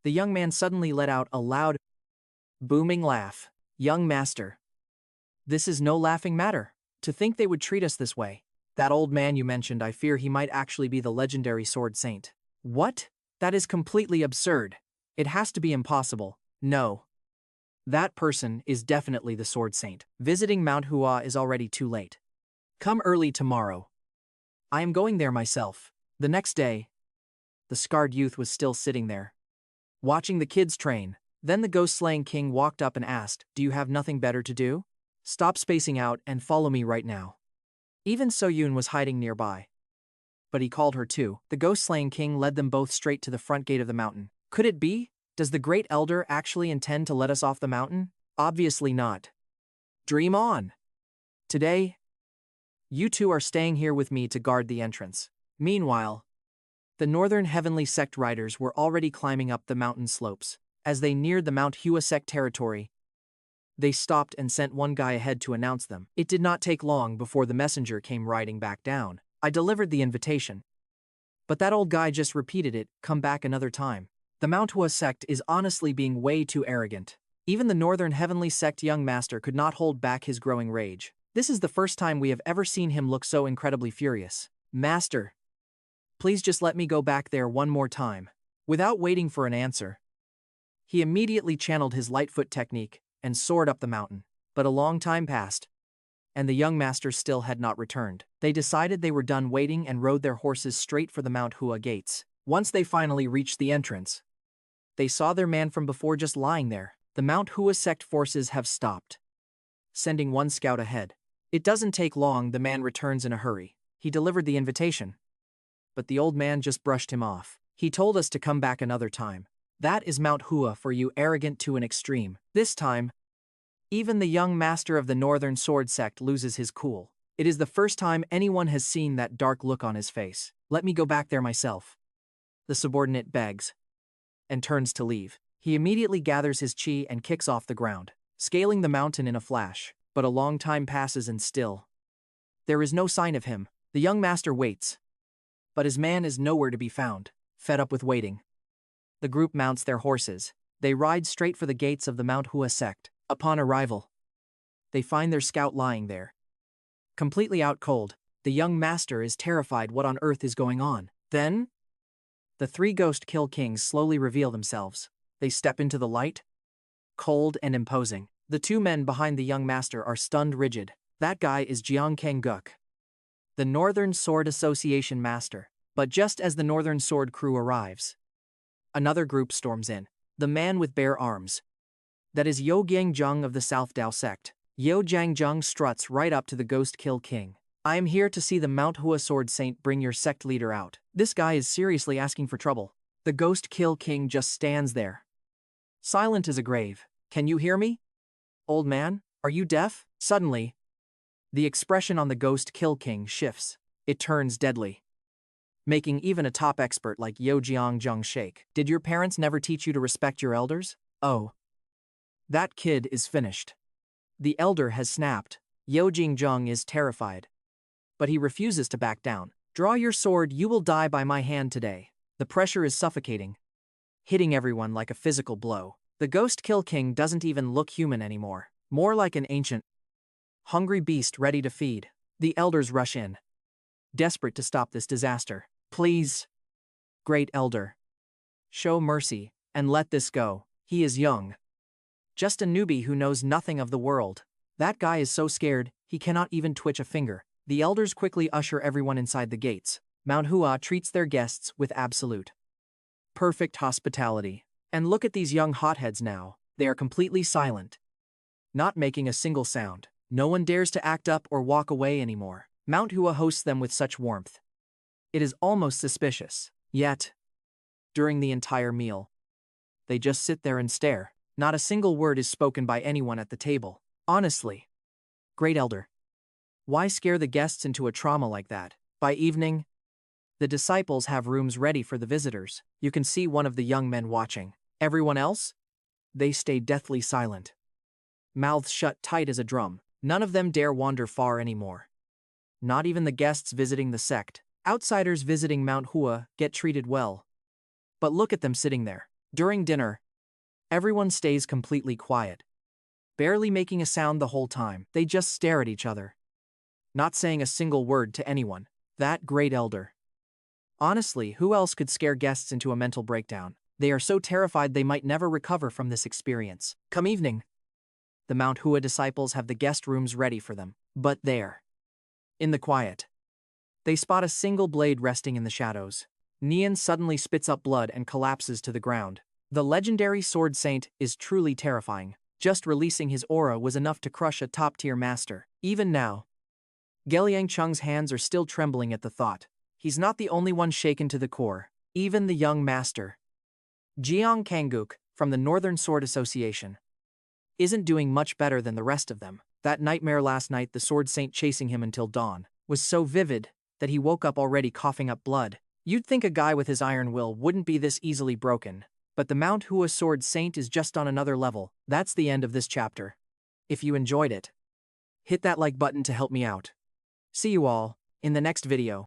the young man suddenly let out a loud, booming laugh. Young master, this is no laughing matter. To think they would treat us this way. That old man you mentioned, I fear he might actually be the legendary sword saint. What? That is completely absurd. It has to be impossible. No. That person is definitely the sword saint. Visiting Mount Hua is already too late. Come early tomorrow. I am going there myself. The next day, the scarred youth was still sitting there, watching the kids train. Then the ghost-slaying king walked up and asked, "Do you have nothing better to do? Stop spacing out and follow me right now." Even So-yoon was hiding nearby, but he called her too. The ghost-slaying king led them both straight to the front gate of the mountain. Could it be? Does the great elder actually intend to let us off the mountain? Obviously not. Dream on. Today, you two are staying here with me to guard the entrance. Meanwhile, the Northern Heavenly Sect riders were already climbing up the mountain slopes. As they neared the Mount Hua sect territory, they stopped and sent one guy ahead to announce them. It did not take long before the messenger came riding back down. I delivered the invitation, but that old guy just repeated it, come back another time. The Mount Hua sect is honestly being way too arrogant. Even the Northern Heavenly Sect young master could not hold back his growing rage. This is the first time we have ever seen him look so incredibly furious. Master, please just let me go back there one more time. Without waiting for an answer, he immediately channeled his Lightfoot technique and soared up the mountain. But a long time passed, and the young master still had not returned. They decided they were done waiting and rode their horses straight for the Mount Hua gates. Once they finally reached the entrance, they saw their man from before just lying there. The Mount Hua sect forces have stopped, sending one scout ahead. It doesn't take long, the man returns in a hurry. He delivered the invitation, but the old man just brushed him off. He told us to come back another time. That is Mount Hua for you, arrogant to an extreme. This time, even the young master of the Northern Sword Sect loses his cool. It is the first time anyone has seen that dark look on his face. Let me go back there myself. The subordinate begs and turns to leave. He immediately gathers his chi and kicks off the ground, scaling the mountain in a flash. But a long time passes and still there is no sign of him. The young master waits, but his man is nowhere to be found. Fed up with waiting, the group mounts their horses. They ride straight for the gates of the Mount Hua sect. Upon arrival, they find their scout lying there, completely out cold. The young master is terrified. What on earth is going on? Then, the three ghost kill kings slowly reveal themselves. They step into the light, cold and imposing. The two men behind the young master are stunned rigid. That guy is Jiang Kang-guk, the Northern Sword Association master. But just as the Northern Sword crew arrives, another group storms in. The man with bare arms. That is Yo Jiang of the South Dao sect. Yo Jiang struts right up to the Ghost Kill King. I am here to see the Mount Hua Sword Saint bring your sect leader out. This guy is seriously asking for trouble. The Ghost Kill King just stands there, silent as a grave. Can you hear me? Old man, are you deaf? Suddenly, the expression on the Ghost Kill King shifts. It turns deadly, making even a top expert like Yo Jiang shake. Did your parents never teach you to respect your elders? Oh. That kid is finished. The elder has snapped. Yo Jiang is terrified, but he refuses to back down. Draw your sword, you will die by my hand today. The pressure is suffocating, hitting everyone like a physical blow. The Ghost Kill King doesn't even look human anymore, more like an ancient, hungry beast ready to feed. The elders rush in, desperate to stop this disaster. Please, great elder, show mercy and let this go. He is young, Just a newbie who knows nothing of the world. That guy is so scared, he cannot even twitch a finger. The elders quickly usher everyone inside the gates. Mount Hua treats their guests with absolute perfect hospitality. And look at these young hotheads now. They are completely silent, not making a single sound. No one dares to act up or walk away anymore. Mount Hua hosts them with such warmth. It is almost suspicious. Yet, during the entire meal, they just sit there and stare. Not a single word is spoken by anyone at the table. Honestly, great elder, why scare the guests into a trauma like that? By evening, the disciples have rooms ready for the visitors. You can see one of the young men watching. Everyone else? They stay deathly silent, mouths shut tight as a drum. None of them dare wander far anymore. Not even the guests visiting the sect. Outsiders visiting Mount Hua get treated well. But look at them sitting there. During dinner, everyone stays completely quiet, barely making a sound the whole time. They just stare at each other, not saying a single word to anyone. That great elder. Honestly, who else could scare guests into a mental breakdown? They are so terrified they might never recover from this experience. Come evening, the Mount Hua disciples have the guest rooms ready for them. But there, in the quiet, they spot a single blade resting in the shadows. Nian suddenly spits up blood and collapses to the ground. The legendary sword saint is truly terrifying. Just releasing his aura was enough to crush a top-tier master. Even now, Geliang Cheng's hands are still trembling at the thought. He's not the only one shaken to the core. Even the young master, Jiang Kanguk, from the Northern Sword Association, isn't doing much better than the rest of them. That nightmare last night, the sword saint chasing him until dawn, was so vivid that he woke up already coughing up blood. You'd think a guy with his iron will wouldn't be this easily broken, but the Mount Hua sword saint is just on another level. That's the end of this chapter. If you enjoyed it, hit that like button to help me out. See you all in the next video.